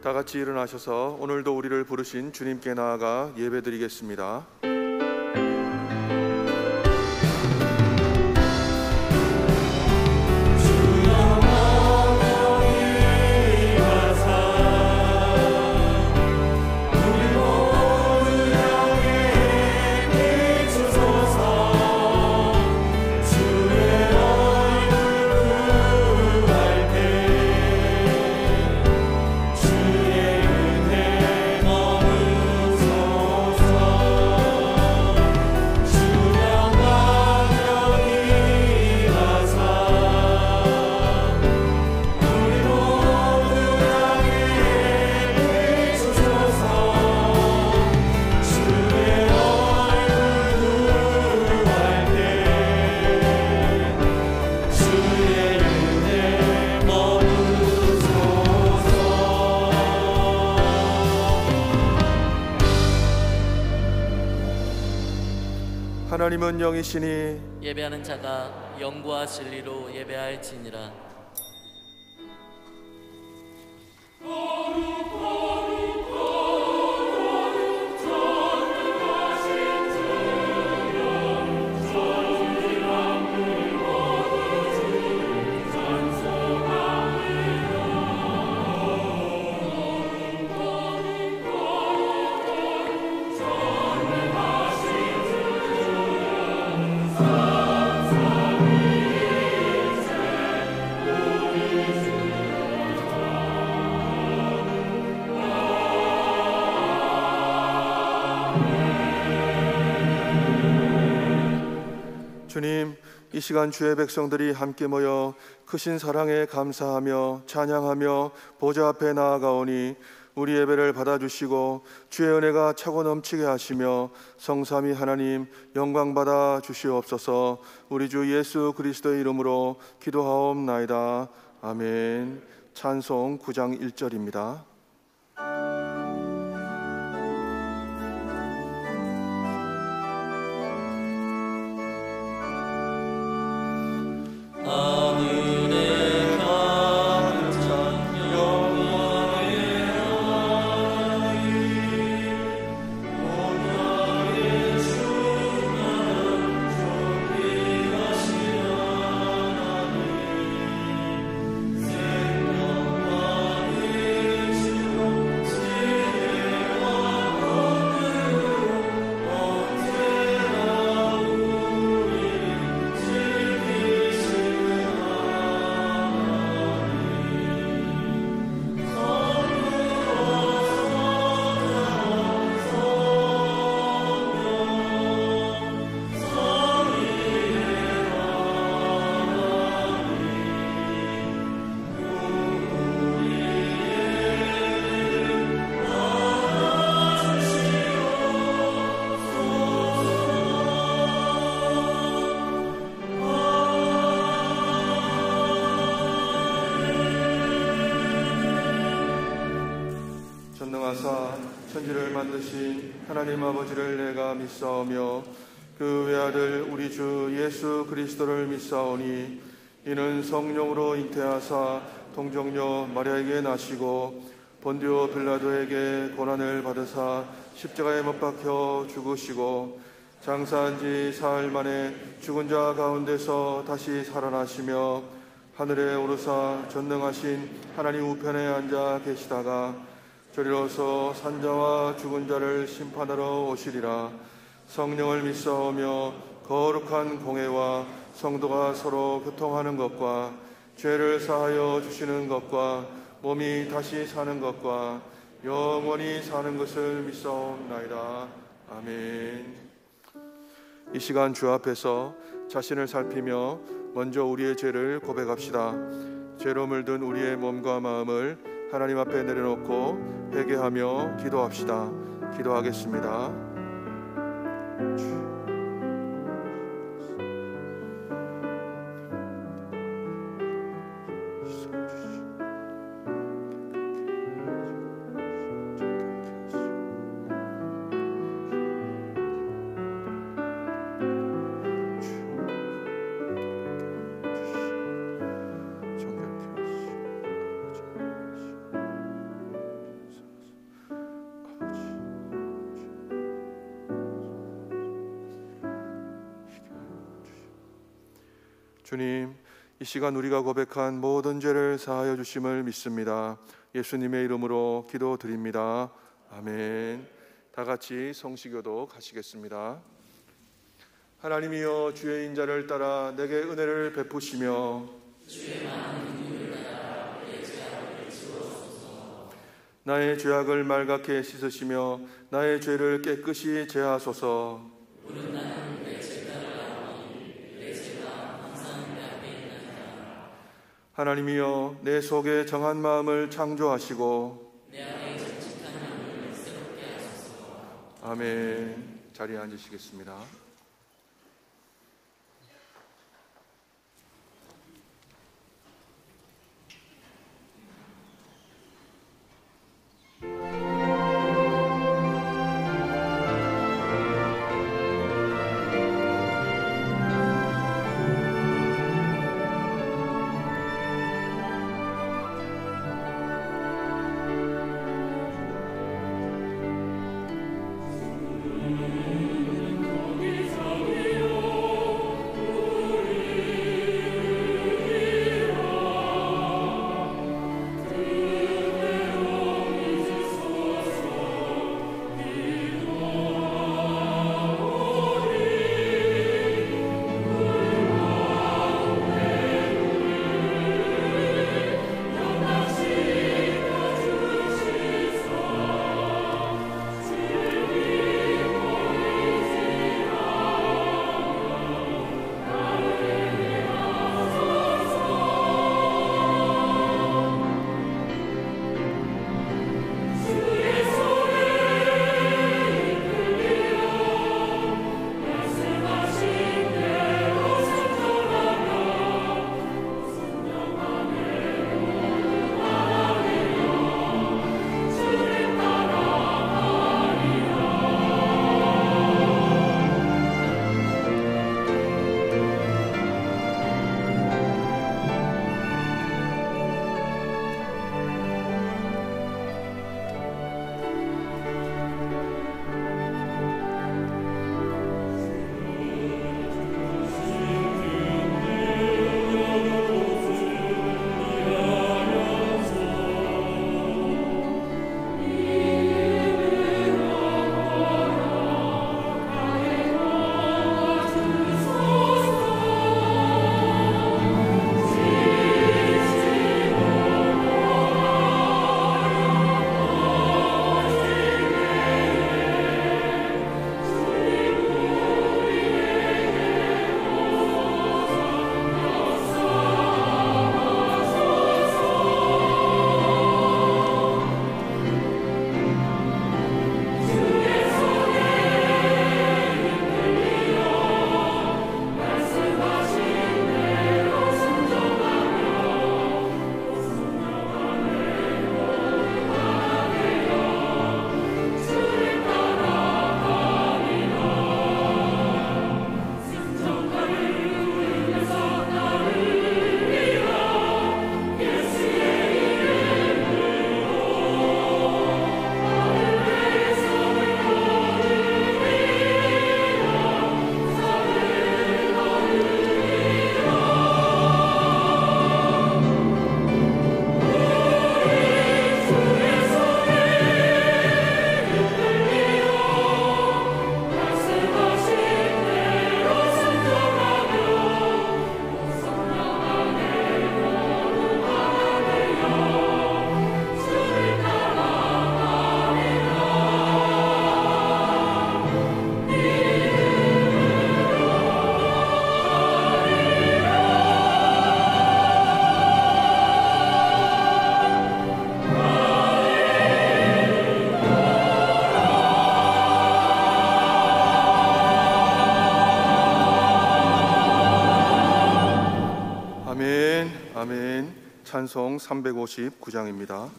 다 같이 일어나셔서 오늘도 우리를 부르신 주님께 나아가 예배드리겠습니다. 하나님은 영이시니 예배하는 자가 영과 진리로 예배할지니라. 주님, 이 시간 주의 백성들이 함께 모여 크신 사랑에 감사하며 찬양하며 보좌 앞에 나아가오니 우리 예배를 받아주시고 주의 은혜가 차고 넘치게 하시며 성삼위 하나님 영광 받아 주시옵소서. 우리 주 예수 그리스도의 이름으로 기도하옵나이다. 아멘. 찬송 9장 1절입니다. 천지를 만드신 하나님 아버지를 내가 믿사오며 그 외아들 우리 주 예수 그리스도를 믿사오니 이는 성령으로 잉태하사 동정녀 마리아에게 나시고 본디오 빌라도에게 고난을 받으사 십자가에 못 박혀 죽으시고 장사한 지 사흘 만에 죽은 자 가운데서 다시 살아나시며 하늘에 오르사 전능하신 하나님 우편에 앉아 계시다가 저리로서 산자와 죽은 자를 심판하러 오시리라. 성령을 믿사오며 거룩한 공회와 성도가 서로 교통하는 것과 죄를 사하여 주시는 것과 몸이 다시 사는 것과 영원히 사는 것을 믿사옵나이다. 아멘. 이 시간 주 앞에서 자신을 살피며 먼저 우리의 죄를 고백합시다. 죄로 물든 우리의 몸과 마음을 하나님 앞에 내려놓고 회개하며 기도합시다. 기도하겠습니다. 주님, 이 시간 우리가 고백한 모든 죄를 사하여 주심을 믿습니다. 예수님의 이름으로 기도드립니다. 아멘. 다 같이 성시교도 가시겠습니다. 하나님이여, 주의 인자를 따라 내게 은혜를 베푸시며 나의 죄악을 말갛게 씻으시며 나의 죄를 깨끗이 제하소서. 하나님이여, 내 속에 정한 마음을 창조하시고 아멘. 자리에 앉으시겠습니다. 찬송 359장입니다.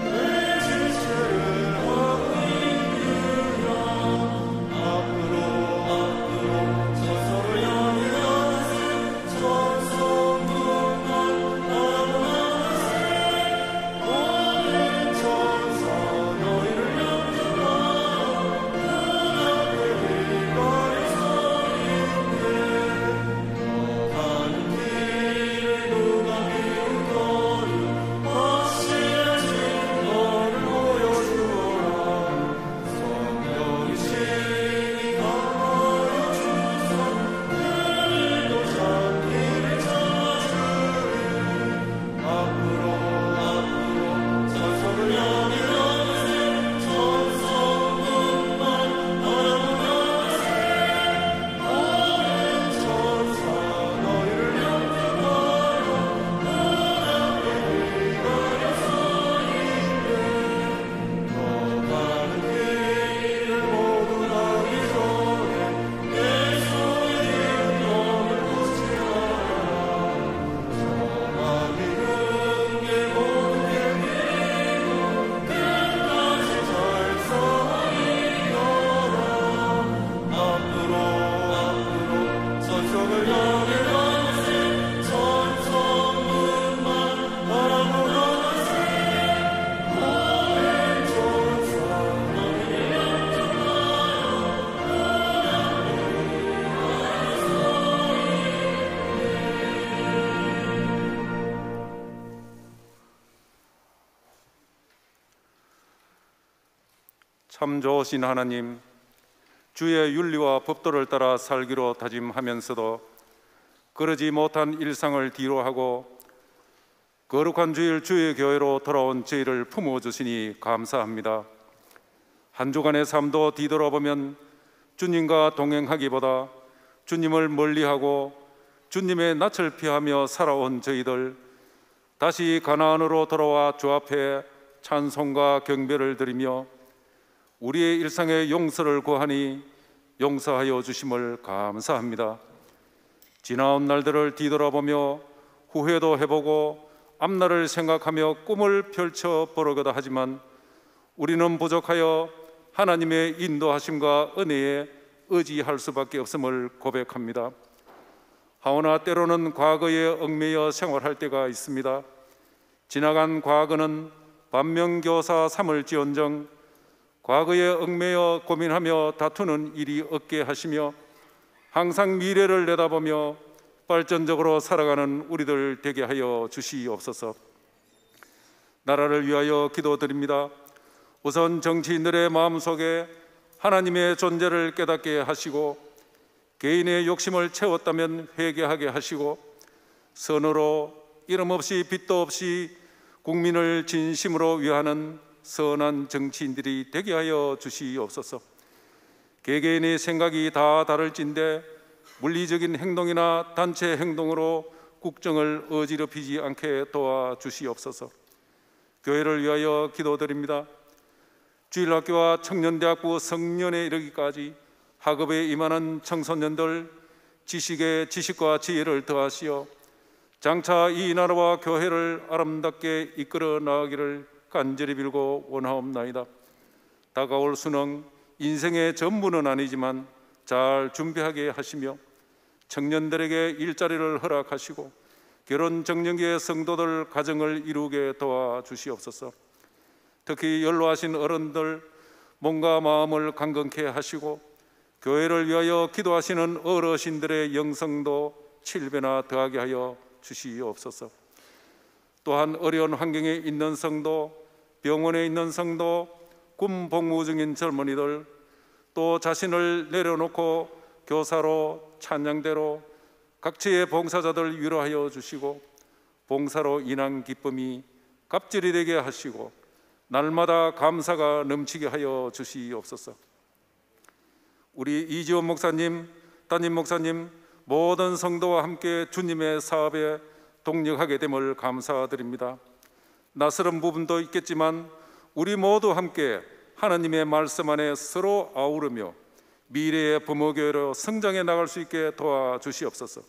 내 지체를 참 좋으신 하나님, 주의 윤리와 법도를 따라 살기로 다짐하면서도 그러지 못한 일상을 뒤로하고 거룩한 주일 주의 교회로 돌아온 저희를 품어주시니 감사합니다. 한 주간의 삶도 뒤돌아보면 주님과 동행하기보다 주님을 멀리하고 주님의 낯을 피하며 살아온 저희들, 다시 가나안으로 돌아와 주 앞에 찬송과 경배를 드리며 우리의 일상의 용서를 구하니 용서하여 주심을 감사합니다. 지나온 날들을 뒤돌아보며 후회도 해보고 앞날을 생각하며 꿈을 펼쳐 보려고도 하지만 우리는 부족하여 하나님의 인도하심과 은혜에 의지할 수밖에 없음을 고백합니다. 하오나 때로는 과거에 얽매여 생활할 때가 있습니다. 지나간 과거는 반면교사 삼을지언정 과거에 얽매여 고민하며 다투는 일이 없게 하시며 항상 미래를 내다보며 발전적으로 살아가는 우리들 되게 하여 주시옵소서. 나라를 위하여 기도드립니다. 우선 정치인들의 마음속에 하나님의 존재를 깨닫게 하시고 개인의 욕심을 채웠다면 회개하게 하시고 선으로 이름 없이 빚도 없이 국민을 진심으로 위하는 선한 정치인들이 되게 하여 주시옵소서. 개개인의 생각이 다 다를진데 물리적인 행동이나 단체 행동으로 국정을 어지럽히지 않게 도와주시옵소서. 교회를 위하여 기도드립니다. 주일학교와 청년대학부 성년에 이르기까지 학업에 임하는 청소년들 지식에 지식과 지혜를 더하시어 장차 이 나라와 교회를 아름답게 이끌어 나가기를 간절히 빌고 원하옵나이다. 다가올 수능 인생의 전부는 아니지만 잘 준비하게 하시며 청년들에게 일자리를 허락하시고 결혼 정년기의 성도들 가정을 이루게 도와주시옵소서. 특히 연로하신 어른들 몸과 마음을 강건케 하시고 교회를 위하여 기도하시는 어르신들의 영성도 7배나 더하게 하여 주시옵소서. 또한 어려운 환경에 있는 성도, 병원에 있는 성도, 군 복무 중인 젊은이들, 또 자신을 내려놓고 교사로 찬양대로 각처의 봉사자들 위로하여 주시고 봉사로 인한 기쁨이 갑절이 되게 하시고 날마다 감사가 넘치게 하여 주시옵소서. 우리 이지원 목사님, 담임 목사님, 모든 성도와 함께 주님의 사업에 동력하게 됨을 감사드립니다. 낯설은 부분도 있겠지만 우리 모두 함께 하나님의 말씀 안에 서로 아우르며 미래의 부모교회로 성장해 나갈 수 있게 도와주시옵소서.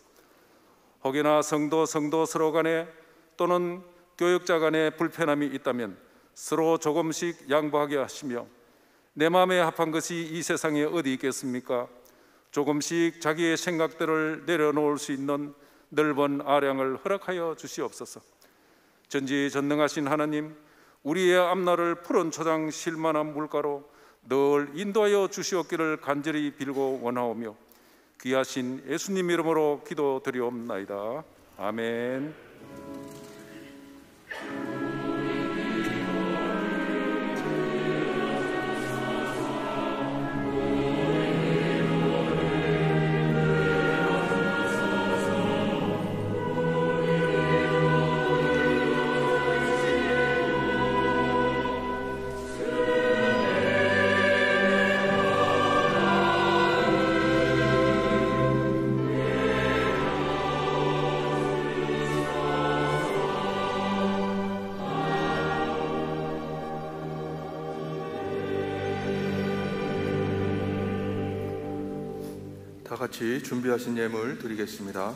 혹여나 성도 서로 간에 또는 교역자 간에 불편함이 있다면 서로 조금씩 양보하게 하시며 내 마음에 합한 것이 이 세상에 어디 있겠습니까? 조금씩 자기의 생각들을 내려놓을 수 있는 넓은 아량을 허락하여 주시옵소서. 전지전능하신 하나님, 우리의 앞날을 푸른 초장 실만한 물가로 늘 인도하여 주시옵기를 간절히 빌고 원하오며 귀하신 예수님 이름으로 기도드리옵나이다. 아멘. 다 같이 준비하신 예물 드리겠습니다.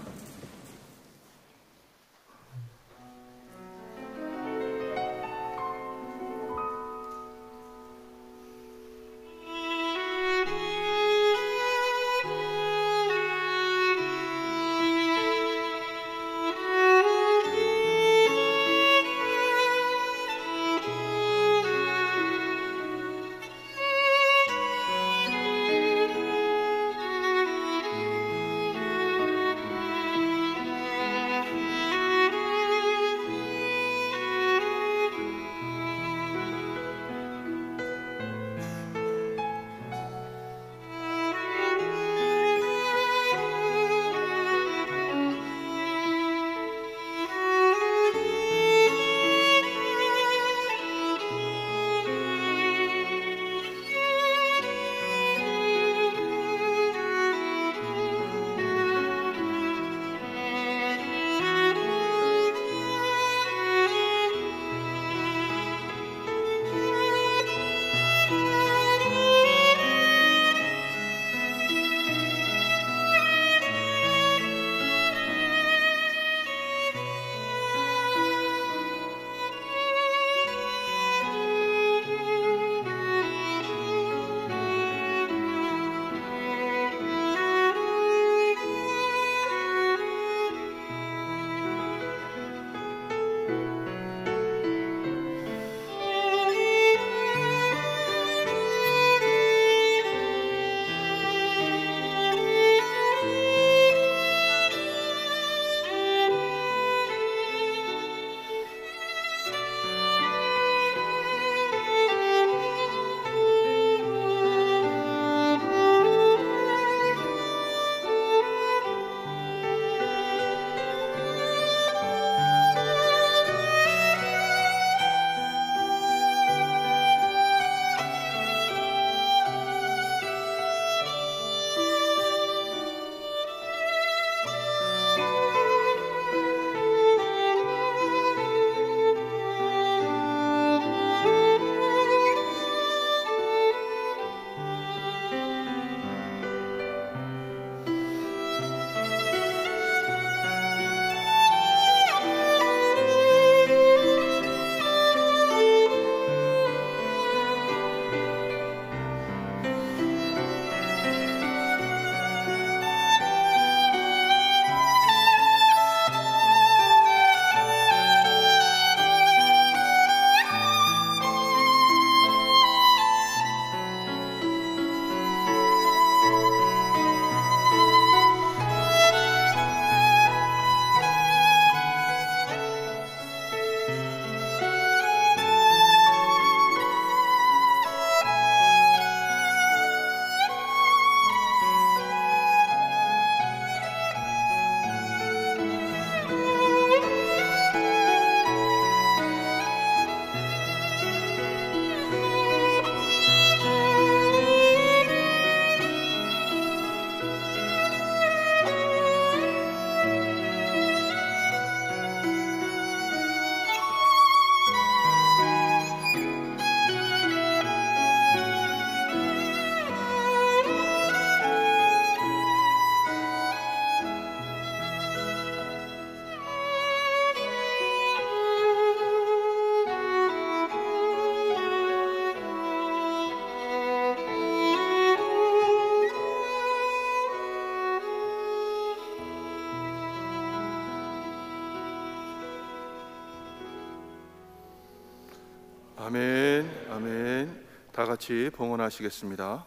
아멘, 아멘. 다 같이 봉헌하시겠습니다.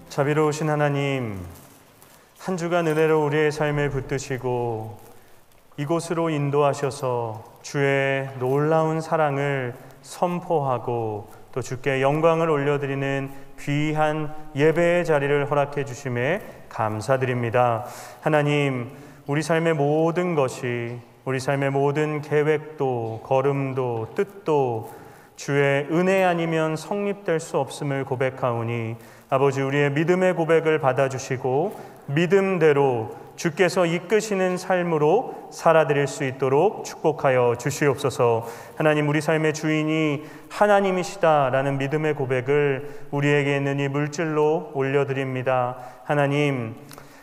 자비로우신 하나님, 한 주간 은혜로 우리의 삶을 붙드시고 이곳으로 인도하셔서 주의 놀라운 사랑을 선포하고 또 주께 영광을 올려드리는 귀한 예배의 자리를 허락해 주심에 감사드립니다. 하나님, 우리 삶의 모든 것이, 우리 삶의 모든 계획도 걸음도 뜻도 주의 은혜 아니면 성립될 수 없음을 고백하오니 아버지, 우리의 믿음의 고백을 받아주시고 믿음대로 주께서 이끄시는 삶으로 살아드릴 수 있도록 축복하여 주시옵소서. 하나님, 우리 삶의 주인이 하나님이시다라는 믿음의 고백을 우리에게 있는 이 물질로 올려드립니다. 하나님,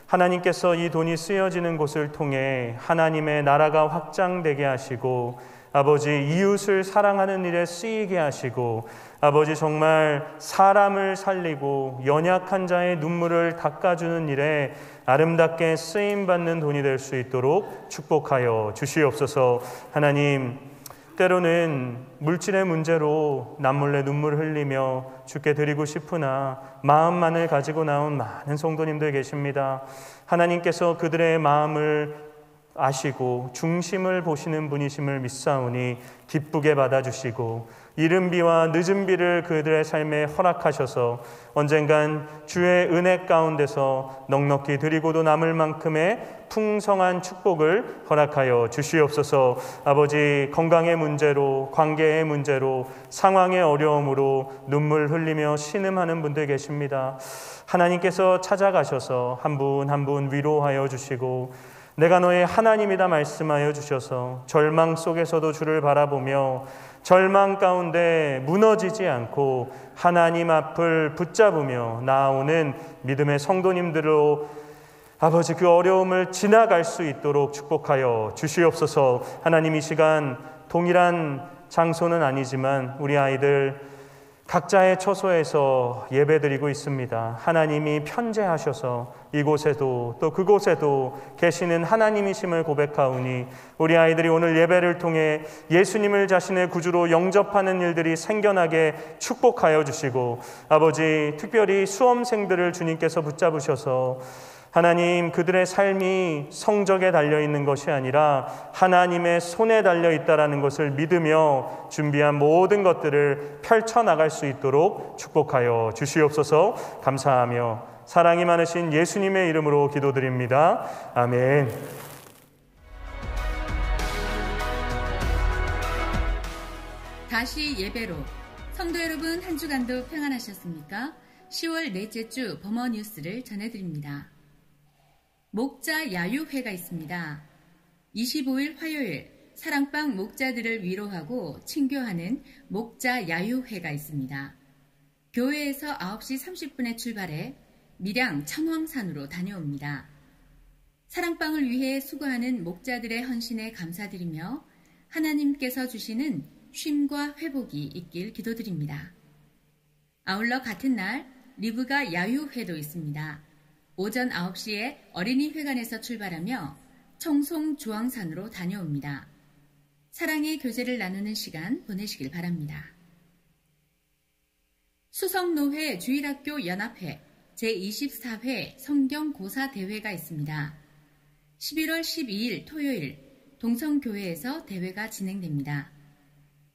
하나님께서 이 돈이 쓰여지는 곳을 통해 하나님의 나라가 확장되게 하시고 아버지, 이웃을 사랑하는 일에 쓰이게 하시고 아버지, 정말 사람을 살리고 연약한 자의 눈물을 닦아주는 일에 아름답게 쓰임받는 돈이 될 수 있도록 축복하여 주시옵소서. 하나님, 때로는 물질의 문제로 남몰래 눈물을 흘리며 주께 드리고 싶으나 마음만을 가지고 나온 많은 성도님들 계십니다. 하나님께서 그들의 마음을 아시고 중심을 보시는 분이심을 믿사오니 기쁘게 받아주시고 이른 비와 늦은 비를 그들의 삶에 허락하셔서 언젠간 주의 은혜 가운데서 넉넉히 드리고도 남을 만큼의 풍성한 축복을 허락하여 주시옵소서. 아버지, 건강의 문제로, 관계의 문제로, 상황의 어려움으로 눈물 흘리며 신음하는 분들 계십니다. 하나님께서 찾아가셔서 한 분 한 분 위로하여 주시고 내가 너의 하나님이다 말씀하여 주셔서 절망 속에서도 주를 바라보며 절망 가운데 무너지지 않고 하나님 앞을 붙잡으며 나아오는 믿음의 성도님들로 아버지, 그 어려움을 지나갈 수 있도록 축복하여 주시옵소서. 하나님, 이 시간 동일한 장소는 아니지만 우리 아이들 각자의 처소에서 예배드리고 있습니다. 하나님이 편재하셔서 이곳에도 또 그곳에도 계시는 하나님이심을 고백하오니 우리 아이들이 오늘 예배를 통해 예수님을 자신의 구주로 영접하는 일들이 생겨나게 축복하여 주시고 아버지, 특별히 수험생들을 주님께서 붙잡으셔서 하나님, 그들의 삶이 성적에 달려있는 것이 아니라 하나님의 손에 달려있다라는 것을 믿으며 준비한 모든 것들을 펼쳐나갈 수 있도록 축복하여 주시옵소서. 감사하며 사랑이 많으신 예수님의 이름으로 기도드립니다. 아멘. 다시 예배로. 성도 여러분, 한 주간도 평안하셨습니까? 10월 넷째 주 범어 뉴스를 전해드립니다. 목자 야유회가 있습니다. 25일 화요일 사랑방 목자들을 위로하고 친교하는 목자 야유회가 있습니다. 교회에서 9시 30분에 출발해 밀양 청황산으로 다녀옵니다. 사랑방을 위해 수고하는 목자들의 헌신에 감사드리며 하나님께서 주시는 쉼과 회복이 있길 기도드립니다. 아울러 같은 날 리브가 야유회도 있습니다. 오전 9시에 어린이회관에서 출발하며 청송 주황산으로 다녀옵니다. 사랑의 교제를 나누는 시간 보내시길 바랍니다. 수성노회 주일학교 연합회 제24회 성경고사대회가 있습니다. 11월 12일 토요일 동성교회에서 대회가 진행됩니다.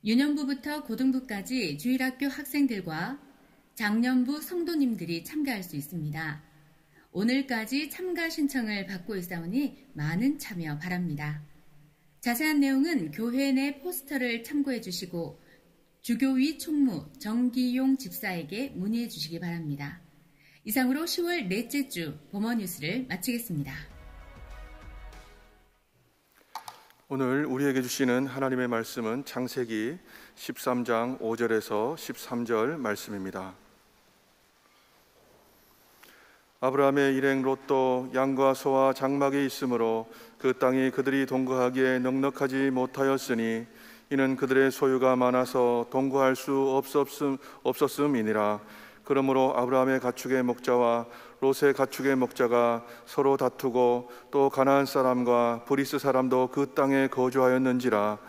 유년부부터 고등부까지 주일학교 학생들과 장년부 성도님들이 참가할 수 있습니다. 오늘까지 참가 신청을 받고 있사오니 많은 참여 바랍니다. 자세한 내용은 교회 내 포스터를 참고해 주시고 주교위 총무 정기용 집사에게 문의해 주시기 바랍니다. 이상으로 10월 넷째 주 범어 뉴스를 마치겠습니다. 오늘 우리에게 주시는 하나님의 말씀은 창세기 13장 5절에서 13절 말씀입니다. 아브라함의 일행 롯도 양과 소와 장막이 있으므로 그 땅이 그들이 동거하기에 넉넉하지 못하였으니 이는 그들의 소유가 많아서 동거할 수 없었음이니라. 그러므로 아브라함의 가축의 목자와 롯의 가축의 목자가 서로 다투고 또 가나안 사람과 브리스 사람도 그 땅에 거주하였는지라.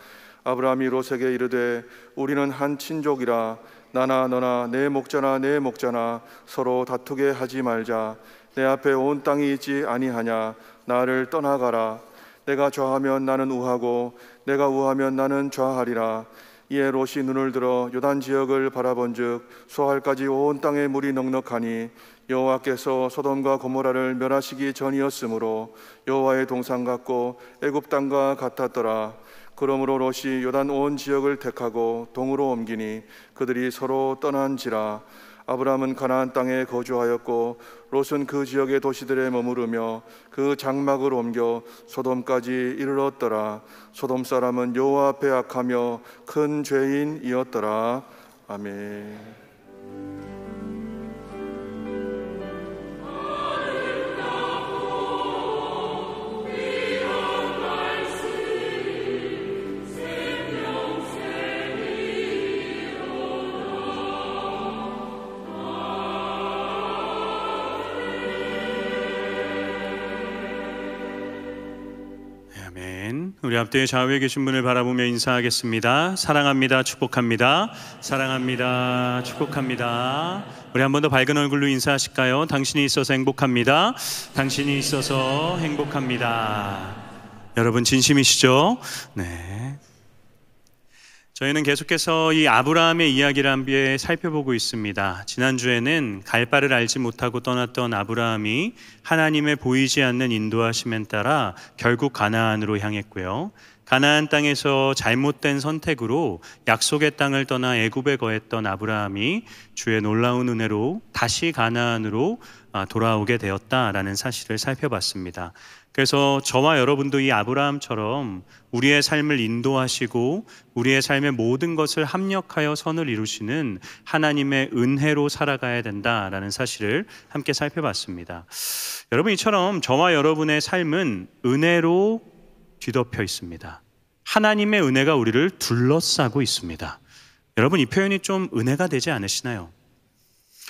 아브라함이 롯에게 이르되 우리는 한 친족이라 나나 너나 내 목자나 내 목자나 서로 다투게 하지 말자. 내 앞에 온 땅이 있지 아니하냐. 나를 떠나가라. 내가 좌하면 나는 우하고 내가 우하면 나는 좌하리라. 이에 롯이 눈을 들어 요단 지역을 바라본즉 소할까지 온 땅에 물이 넉넉하니 여호와께서 소돔과 고모라를 멸하시기 전이었으므로 여호와의 동산 같고 애굽 땅과 같았더라. 그러므로 롯이 요단 온 지역을 택하고 동으로 옮기니 그들이 서로 떠난지라. 아브라함은 가나안 땅에 거주하였고 롯은 그 지역의 도시들에 머무르며 그 장막을 옮겨 소돔까지 이르렀더라. 소돔 사람은 여호와 앞에 악하며 큰 죄인이었더라. 아멘. 우리 앞뒤에 좌우에 계신 분을 바라보며 인사하겠습니다. 사랑합니다. 축복합니다. 사랑합니다. 축복합니다. 우리 한 번 더 밝은 얼굴로 인사하실까요? 당신이 있어서 행복합니다. 당신이 있어서 행복합니다. 여러분 진심이시죠? 네. 저희는 계속해서 이 아브라함의 이야기를 함께 살펴보고 있습니다. 지난주에는 갈 바를 알지 못하고 떠났던 아브라함이 하나님의 보이지 않는 인도하심에 따라 결국 가나안으로 향했고요. 가나안 땅에서 잘못된 선택으로 약속의 땅을 떠나 애굽에 거했던 아브라함이 주의 놀라운 은혜로 다시 가나안으로 돌아오게 되었다라는 사실을 살펴봤습니다. 그래서 저와 여러분도 이 아브라함처럼 우리의 삶을 인도하시고 우리의 삶의 모든 것을 합력하여 선을 이루시는 하나님의 은혜로 살아가야 된다라는 사실을 함께 살펴봤습니다. 여러분, 이처럼 저와 여러분의 삶은 은혜로 뒤덮여 있습니다. 하나님의 은혜가 우리를 둘러싸고 있습니다. 여러분, 이 표현이 좀 은혜가 되지 않으시나요?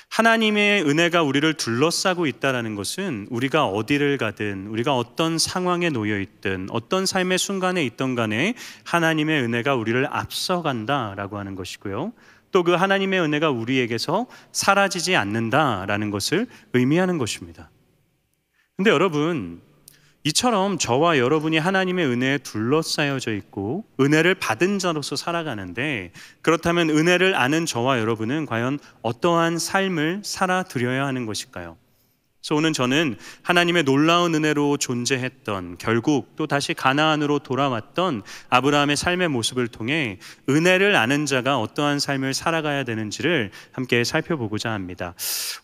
하나님의 은혜가 우리를 둘러싸고 있다는 것은 우리가 어디를 가든 우리가 어떤 상황에 놓여 있든 어떤 삶의 순간에 있던 간에 하나님의 은혜가 우리를 앞서간다라고 하는 것이고요. 또 그 하나님의 은혜가 우리에게서 사라지지 않는다라는 것을 의미하는 것입니다. 근데 여러분, 이처럼 저와 여러분이 하나님의 은혜에 둘러싸여져 있고 은혜를 받은 자로서 살아가는데, 그렇다면 은혜를 아는 저와 여러분은 과연 어떠한 삶을 살아드려야 하는 것일까요? 그래서 오늘 저는 하나님의 놀라운 은혜로 존재했던, 결국 또 다시 가나안으로 돌아왔던 아브라함의 삶의 모습을 통해 은혜를 아는 자가 어떠한 삶을 살아가야 되는지를 함께 살펴보고자 합니다.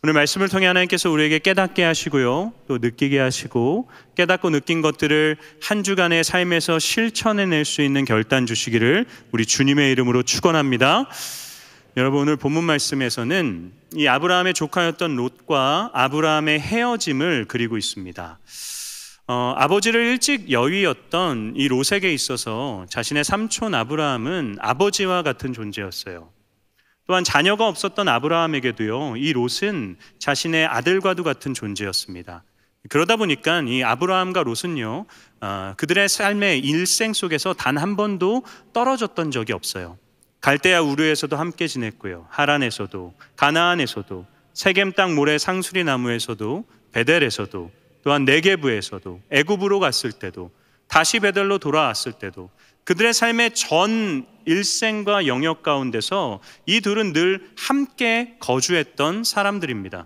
오늘 말씀을 통해 하나님께서 우리에게 깨닫게 하시고요, 또 느끼게 하시고 깨닫고 느낀 것들을 한 주간의 삶에서 실천해낼 수 있는 결단 주시기를 우리 주님의 이름으로 축원합니다. 여러분, 오늘 본문 말씀에서는 이 아브라함의 조카였던 롯과 아브라함의 헤어짐을 그리고 있습니다. 아버지를 일찍 여위었던 이 롯에게 있어서 자신의 삼촌 아브라함은 아버지와 같은 존재였어요. 또한 자녀가 없었던 아브라함에게도요, 이 롯은 자신의 아들과도 같은 존재였습니다. 그러다 보니까 이 아브라함과 롯은요, 그들의 삶의 일생 속에서 단 한 번도 떨어졌던 적이 없어요. 갈대아 우르에서도 함께 지냈고요, 하란에서도, 가나안에서도, 세겜 땅 모래 상수리 나무에서도, 베델에서도, 또한 네게브에서도, 애굽으로 갔을 때도, 다시 베델로 돌아왔을 때도 그들의 삶의 전 일생과 영역 가운데서 이 둘은 늘 함께 거주했던 사람들입니다.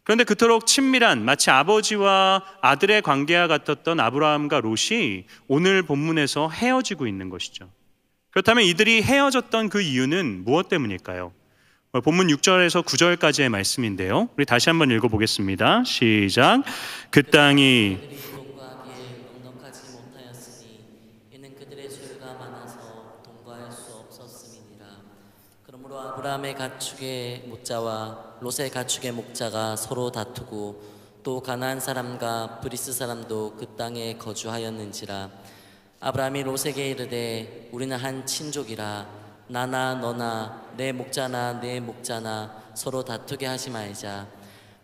그런데 그토록 친밀한, 마치 아버지와 아들의 관계와 같았던 아브라함과 롯이 오늘 본문에서 헤어지고 있는 것이죠. 그렇다면 이들이 헤어졌던 그 이유는 무엇 때문일까요? 본문 6절에서 9절까지의 말씀인데요. 우리 다시 한번 읽어보겠습니다. 시작. 그 땅이 그들이 동거하기에 넉넉하지 못하였으니 이는 그들의 죄가 많아서 동거할 수 없었음이니라. 그러므로 아브라함의 가축의 목자와 롯의 가축의 목자가 서로 다투고 또 가나안 사람과 브리스 사람도 그 땅에 거주하였는지라. 아브라함이 롯에게 이르되 우리는 한 친족이라 나나 너나 내 목자나 내 목자나 서로 다투게 하지 말자.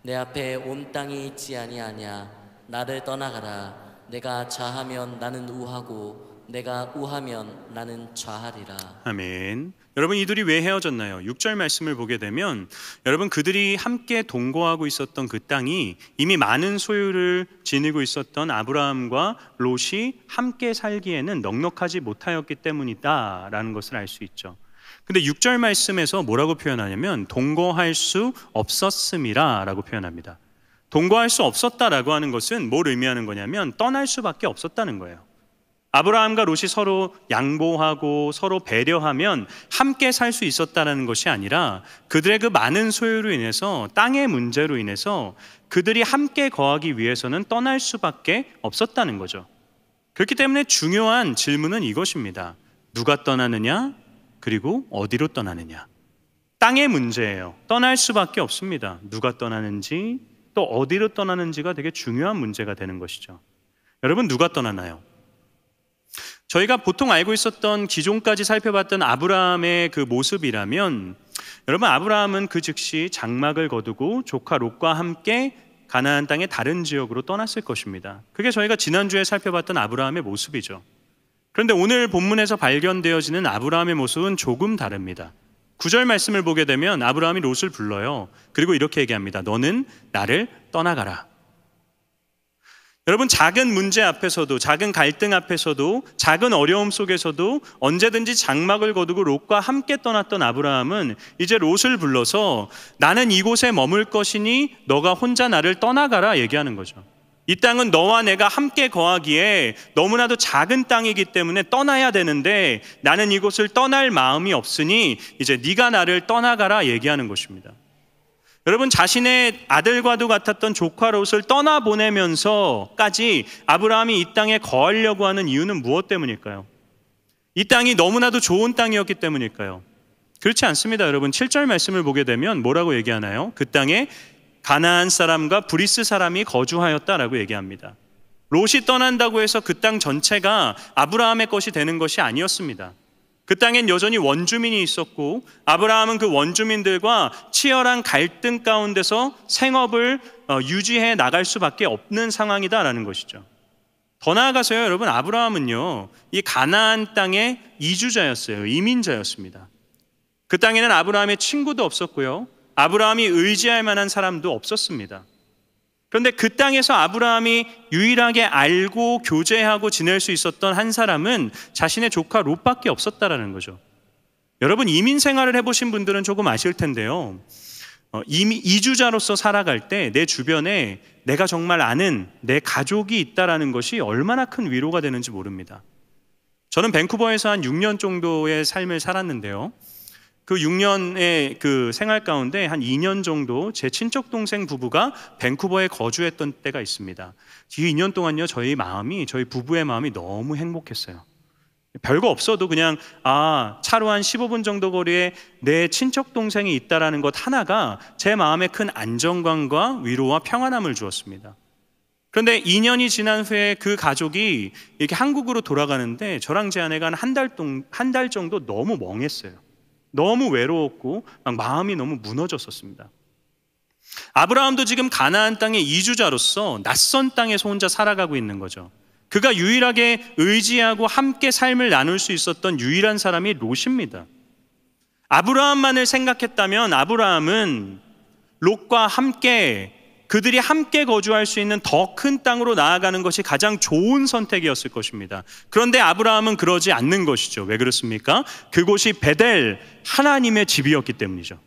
내 앞에 온 땅이 있지 아니하냐. 나를 떠나가라. 내가 좌하면 나는 우하고 내가 우하면 나는 좌하리라. 아멘. 여러분, 이들이 왜 헤어졌나요? 6절 말씀을 보게 되면 여러분, 그들이 함께 동거하고 있었던 그 땅이 이미 많은 소유를 지니고 있었던 아브라함과 롯이 함께 살기에는 넉넉하지 못하였기 때문이다라는 것을 알 수 있죠. 근데 6절 말씀에서 뭐라고 표현하냐면 동거할 수 없었음이라 라고 표현합니다. 동거할 수 없었다라고 하는 것은 뭘 의미하는 거냐면 떠날 수밖에 없었다는 거예요. 아브라함과 롯이 서로 양보하고 서로 배려하면 함께 살 수 있었다는 것이 아니라 그들의 그 많은 소유로 인해서, 땅의 문제로 인해서 그들이 함께 거하기 위해서는 떠날 수밖에 없었다는 거죠. 그렇기 때문에 중요한 질문은 이것입니다. 누가 떠나느냐? 그리고 어디로 떠나느냐? 땅의 문제예요. 떠날 수밖에 없습니다. 누가 떠나는지 또 어디로 떠나는지가 되게 중요한 문제가 되는 것이죠. 여러분, 누가 떠나나요? 저희가 보통 알고 있었던 기존까지 살펴봤던 아브라함의 그 모습이라면, 여러분, 아브라함은 그 즉시 장막을 거두고 조카 롯과 함께 가나안 땅의 다른 지역으로 떠났을 것입니다. 그게 저희가 지난주에 살펴봤던 아브라함의 모습이죠. 그런데 오늘 본문에서 발견되어지는 아브라함의 모습은 조금 다릅니다. 9절 말씀을 보게 되면 아브라함이 롯을 불러요. 그리고 이렇게 얘기합니다. 너는 나를 떠나가라. 여러분, 작은 문제 앞에서도, 작은 갈등 앞에서도, 작은 어려움 속에서도 언제든지 장막을 거두고 롯과 함께 떠났던 아브라함은 이제 롯을 불러서 나는 이곳에 머물 것이니 너가 혼자 나를 떠나가라 얘기하는 거죠. 이 땅은 너와 내가 함께 거하기에 너무나도 작은 땅이기 때문에 떠나야 되는데 나는 이곳을 떠날 마음이 없으니 이제 네가 나를 떠나가라 얘기하는 것입니다. 여러분, 자신의 아들과도 같았던 조카 롯을 떠나보내면서까지 아브라함이 이 땅에 거하려고 하는 이유는 무엇 때문일까요? 이 땅이 너무나도 좋은 땅이었기 때문일까요? 그렇지 않습니다. 여러분, 7절 말씀을 보게 되면 뭐라고 얘기하나요? 그 땅에 가나안 사람과 브리스 사람이 거주하였다라고 얘기합니다. 롯이 떠난다고 해서 그 땅 전체가 아브라함의 것이 되는 것이 아니었습니다. 그 땅엔 여전히 원주민이 있었고 아브라함은 그 원주민들과 치열한 갈등 가운데서 생업을 유지해 나갈 수밖에 없는 상황이다라는 것이죠. 더 나아가서요, 여러분, 아브라함은요, 이 가나안 땅의 이주자였어요. 이민자였습니다. 그 땅에는 아브라함의 친구도 없었고요, 아브라함이 의지할 만한 사람도 없었습니다. 그런데 그 땅에서 아브라함이 유일하게 알고 교제하고 지낼 수 있었던 한 사람은 자신의 조카 롯밖에 없었다라는 거죠. 여러분, 이민 생활을 해보신 분들은 조금 아실 텐데요, 이주자로서 살아갈 때 내 주변에 내가 정말 아는 내 가족이 있다라는 것이 얼마나 큰 위로가 되는지 모릅니다. 저는 밴쿠버에서 한 6년 정도의 삶을 살았는데요, 그 6년의 그 생활 가운데 한 2년 정도 제 친척 동생 부부가 밴쿠버에 거주했던 때가 있습니다. 이 2년 동안요, 저희 부부의 마음이 너무 행복했어요. 별거 없어도 그냥 차로 한 15분 정도 거리에 내 친척 동생이 있다라는 것 하나가 제 마음에 큰 안정감과 위로와 평안함을 주었습니다. 그런데 2년이 지난 후에 그 가족이 이렇게 한국으로 돌아가는데 저랑 제 아내가 한 달 정도 너무 멍했어요. 너무 외로웠고 막 마음이 너무 무너졌었습니다. 아브라함도 지금 가나안 땅의 이주자로서 낯선 땅에서 혼자 살아가고 있는 거죠. 그가 유일하게 의지하고 함께 삶을 나눌 수 있었던 유일한 사람이 롯입니다. 아브라함만을 생각했다면 아브라함은 롯과 함께, 그들이 함께 거주할 수 있는 더 큰 땅으로 나아가는 것이 가장 좋은 선택이었을 것입니다. 그런데 아브라함은 그러지 않는 것이죠. 왜 그렇습니까? 그곳이 베델, 하나님의 집이었기 때문이죠.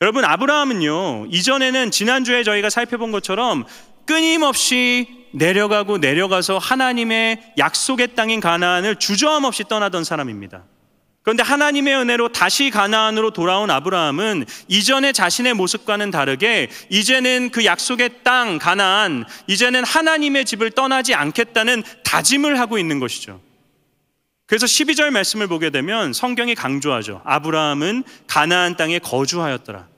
여러분, 아브라함은요, 이전에는 지난주에 저희가 살펴본 것처럼 끊임없이 내려가서 하나님의 약속의 땅인 가나안을 주저함 없이 떠나던 사람입니다. 그런데 하나님의 은혜로 다시 가나안으로 돌아온 아브라함은 이전의 자신의 모습과는 다르게 이제는 그 약속의 땅 가나안, 이제는 하나님의 집을 떠나지 않겠다는 다짐을 하고 있는 것이죠. 그래서 12절 말씀을 보게 되면 성경이 강조하죠. 아브라함은 가나안 땅에 거주하였더라.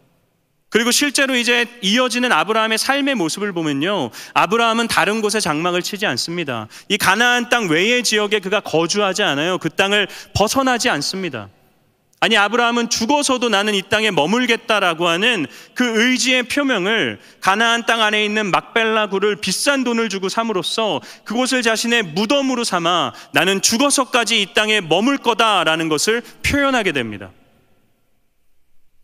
그리고 실제로 이제 이어지는 아브라함의 삶의 모습을 보면요, 아브라함은 다른 곳에 장막을 치지 않습니다. 이 가나안 땅 외의 지역에 그가 거주하지 않아요. 그 땅을 벗어나지 않습니다. 아니, 아브라함은 죽어서도 나는 이 땅에 머물겠다라고 하는 그 의지의 표명을 가나안 땅 안에 있는 막벨라 굴을 비싼 돈을 주고 삼으로써 그곳을 자신의 무덤으로 삼아 나는 죽어서까지 이 땅에 머물 거다라는 것을 표현하게 됩니다.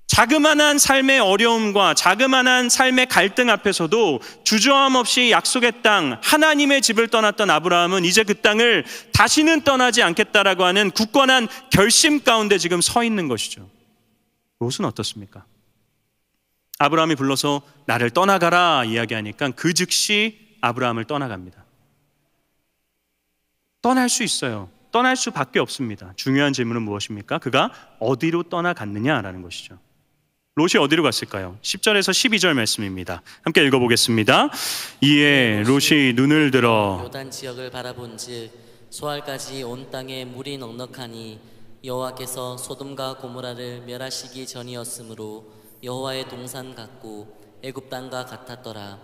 자그마한 삶의 어려움과 자그마한 삶의 갈등 앞에서도 주저함 없이 약속의 땅 하나님의 집을 떠났던 아브라함은 이제 그 땅을 다시는 떠나지 않겠다라고 하는 굳건한 결심 가운데 지금 서 있는 것이죠. 롯은 어떻습니까? 아브라함이 불러서 나를 떠나가라 이야기하니까 그 즉시 아브라함을 떠나갑니다. 떠날 수 있어요. 떠날 수밖에 없습니다. 중요한 질문은 무엇입니까? 그가 어디로 떠나갔느냐라는 것이죠. 롯이 어디로 갔을까요? 10절에서 12절 말씀입니다. 함께 읽어보겠습니다. 이에 롯이 눈을 들어 요단 지역을 바라본즉 소알까지 온 땅에 물이 넉넉하니 여호와께서 소돔과 고모라를 멸하시기 전이었으므로 여호와의 동산 같고 애굽 땅과 같았더라.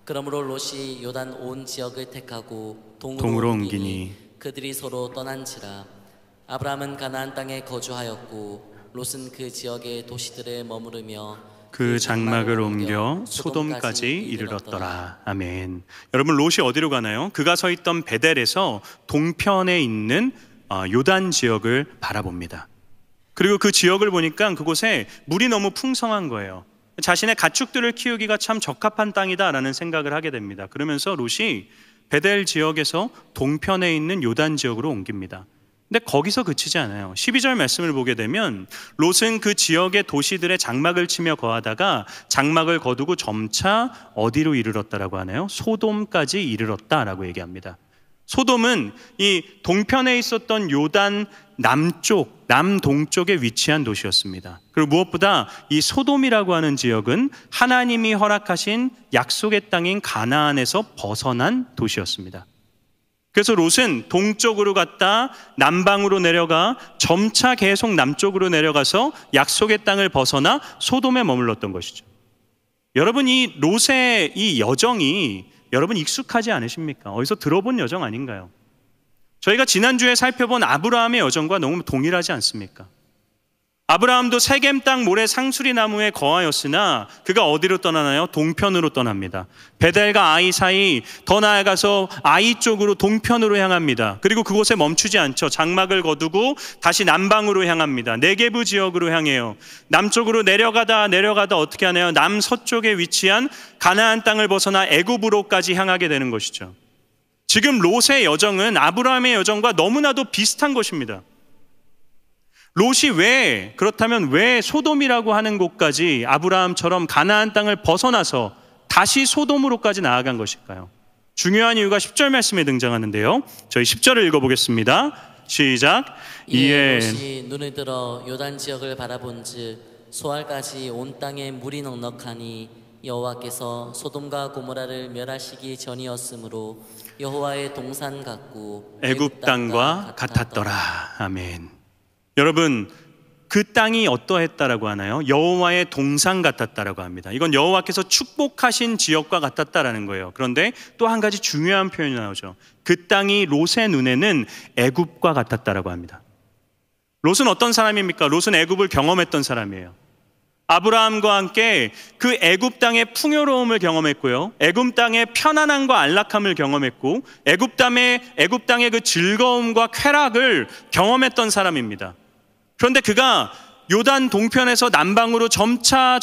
그러므로 롯이 요단 온 지역을 택하고 동으로 옮기니 그들이 서로 떠난지라. 아브라함은 가나안 땅에 거주하였고 롯은 그 지역의 도시들에 머무르며 그 장막을 옮겨 소돔까지 이르렀더라. 아멘. 여러분, 롯이 어디로 가나요? 그가 서 있던 베델에서 동편에 있는 요단 지역을 바라봅니다. 그리고 그 지역을 보니까 그곳에 물이 너무 풍성한 거예요. 자신의 가축들을 키우기가 참 적합한 땅이다라는 생각을 하게 됩니다. 그러면서 롯이 베델 지역에서 동편에 있는 요단 지역으로 옮깁니다. 근데 거기서 그치지 않아요. 12절 말씀을 보게 되면 롯은 그 지역의 도시들의 장막을 치며 거하다가 장막을 거두고 점차 어디로 이르렀다라고 하나요? 소돔까지 이르렀다라고 얘기합니다. 소돔은 이 동편에 있었던 요단 남쪽, 남동쪽에 위치한 도시였습니다. 그리고 무엇보다 이 소돔이라고 하는 지역은 하나님이 허락하신 약속의 땅인 가나안에서 벗어난 도시였습니다. 그래서 롯은 동쪽으로 갔다 남방으로 내려가 점차 계속 남쪽으로 내려가서 약속의 땅을 벗어나 소돔에 머물렀던 것이죠. 여러분, 이 롯의 이 여정이 여러분 익숙하지 않으십니까? 어디서 들어본 여정 아닌가요? 저희가 지난주에 살펴본 아브라함의 여정과 너무 동일하지 않습니까? 아브라함도 세겜 땅 모래 상수리 나무에 거하였으나 그가 어디로 떠나나요? 동편으로 떠납니다. 베델과 아이 사이, 더 나아가서 아이 쪽으로 동편으로 향합니다. 그리고 그곳에 멈추지 않죠. 장막을 거두고 다시 남방으로 향합니다. 네게브 지역으로 향해요. 남쪽으로 내려가다 어떻게 하나요? 남서쪽에 위치한 가나안 땅을 벗어나 애굽으로까지 향하게 되는 것이죠. 지금 롯의 여정은 아브라함의 여정과 너무나도 비슷한 것입니다. 롯이 그렇다면 왜 소돔이라고 하는 곳까지 아브라함처럼 가나안 땅을 벗어나서 다시 소돔으로까지 나아간 것일까요? 중요한 이유가 10절 말씀에 등장하는데요. 저희 10절을 읽어보겠습니다. 시작. 이에 롯이 눈을 들어 요단 지역을 바라본즉 소알까지 온 땅에 물이 넉넉하니 여호와께서 소돔과 고모라를 멸하시기 전이었으므로 여호와의 동산 같고 애굽 땅과 같았더라. 아멘. 여러분, 그 땅이 어떠했다라고 하나요? 여호와의 동산 같았다라고 합니다. 이건 여호와께서 축복하신 지역과 같았다라는 거예요. 그런데 또 한 가지 중요한 표현이 나오죠. 그 땅이 롯의 눈에는 애굽과 같았다라고 합니다. 롯은 어떤 사람입니까? 롯은 애굽을 경험했던 사람이에요. 아브라함과 함께 그 애굽 땅의 풍요로움을 경험했고요, 애굽 땅의 편안함과 안락함을 경험했고, 애굽 땅의 그 즐거움과 쾌락을 경험했던 사람입니다. 그런데 그가 요단 동편에서 남방으로 점차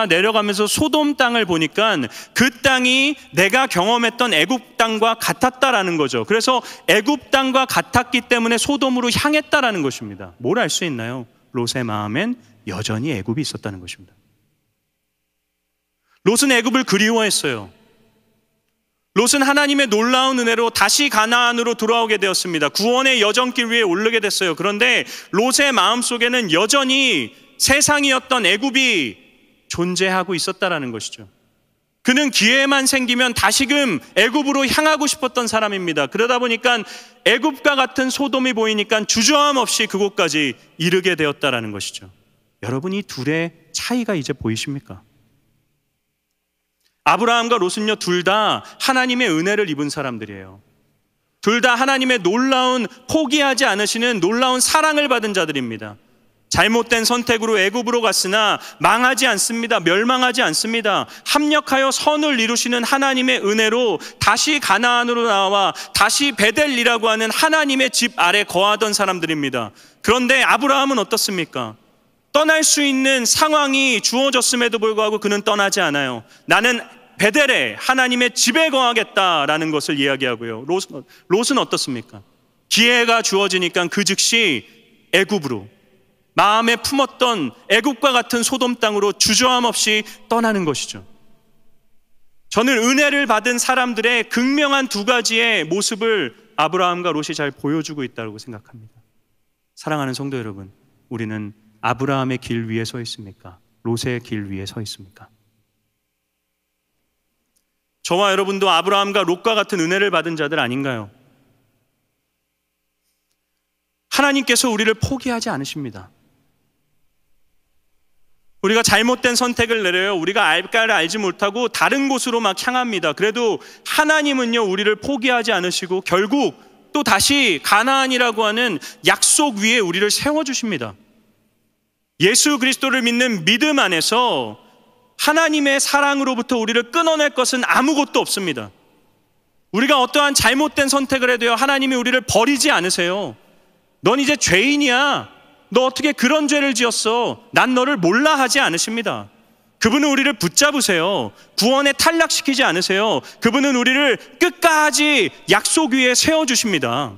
내려가면서 소돔 땅을 보니까 그 땅이 내가 경험했던 애굽 땅과 같았다라는 거죠. 그래서 애굽 땅과 같았기 때문에 소돔으로 향했다라는 것입니다. 뭘 알 수 있나요? 롯의 마음엔 여전히 애굽이 있었다는 것입니다. 롯은 애굽을 그리워했어요. 롯은 하나님의 놀라운 은혜로 다시 가나안으로 돌아오게 되었습니다. 구원의 여정길 위에 오르게 됐어요. 그런데 롯의 마음속에는 여전히 세상이었던 애굽이 존재하고 있었다라는 것이죠. 그는 기회만 생기면 다시금 애굽으로 향하고 싶었던 사람입니다. 그러다 보니까 애굽과 같은 소돔이 보이니까 주저함 없이 그곳까지 이르게 되었다라는 것이죠. 여러분, 이 둘의 차이가 이제 보이십니까? 아브라함과 롯은요, 둘 다 하나님의 은혜를 입은 사람들이에요. 둘 다 하나님의 놀라운, 포기하지 않으시는 놀라운 사랑을 받은 자들입니다. 잘못된 선택으로 애굽으로 갔으나 망하지 않습니다. 멸망하지 않습니다. 합력하여 선을 이루시는 하나님의 은혜로 다시 가나안으로 나와 다시 베델이라고 하는 하나님의 집 아래 거하던 사람들입니다. 그런데 아브라함은 어떻습니까? 떠날 수 있는 상황이 주어졌음에도 불구하고 그는 떠나지 않아요. 나는 베델에 하나님의 집에 거하겠다라는 것을 이야기하고요. 롯은 어떻습니까? 기회가 주어지니까 그 즉시 애굽으로, 마음에 품었던 애굽과 같은 소돔 땅으로 주저함 없이 떠나는 것이죠. 저는 은혜를 받은 사람들의 극명한 두 가지의 모습을 아브라함과 롯이 잘 보여주고 있다고 생각합니다. 사랑하는 성도 여러분, 우리는 아브라함의 길 위에 서 있습니까? 롯의 길 위에 서 있습니까? 저와 여러분도 아브라함과 롯과 같은 은혜를 받은 자들 아닌가요? 하나님께서 우리를 포기하지 않으십니다. 우리가 잘못된 선택을 내려요. 우리가 알까를 알지 못하고 다른 곳으로 막 향합니다. 그래도 하나님은요, 우리를 포기하지 않으시고 결국 또 다시 가나안이라고 하는 약속 위에 우리를 세워주십니다. 예수 그리스도를 믿는 믿음 안에서 하나님의 사랑으로부터 우리를 끊어낼 것은 아무것도 없습니다. 우리가 어떠한 잘못된 선택을 해도요, 하나님이 우리를 버리지 않으세요. 넌 이제 죄인이야. 너 어떻게 그런 죄를 지었어? 난 너를 몰라 하지 않으십니다. 그분은 우리를 붙잡으세요. 구원에 탈락시키지 않으세요. 그분은 우리를 끝까지 약속 위에 세워주십니다.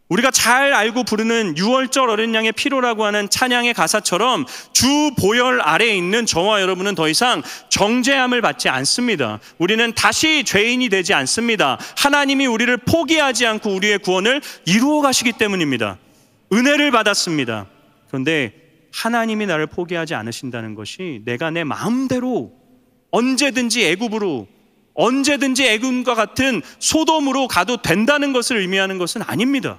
우리가 잘 알고 부르는 유월절 어린 양의 피로라고 하는 찬양의 가사처럼 주 보혈 아래에 있는 저와 여러분은 더 이상 정죄함을 받지 않습니다. 우리는 다시 죄인이 되지 않습니다. 하나님이 우리를 포기하지 않고 우리의 구원을 이루어 가시기 때문입니다. 은혜를 받았습니다. 그런데 하나님이 나를 포기하지 않으신다는 것이 내가 내 마음대로 언제든지 애굽으로, 언제든지 애굽과 같은 소돔으로 가도 된다는 것을 의미하는 것은 아닙니다.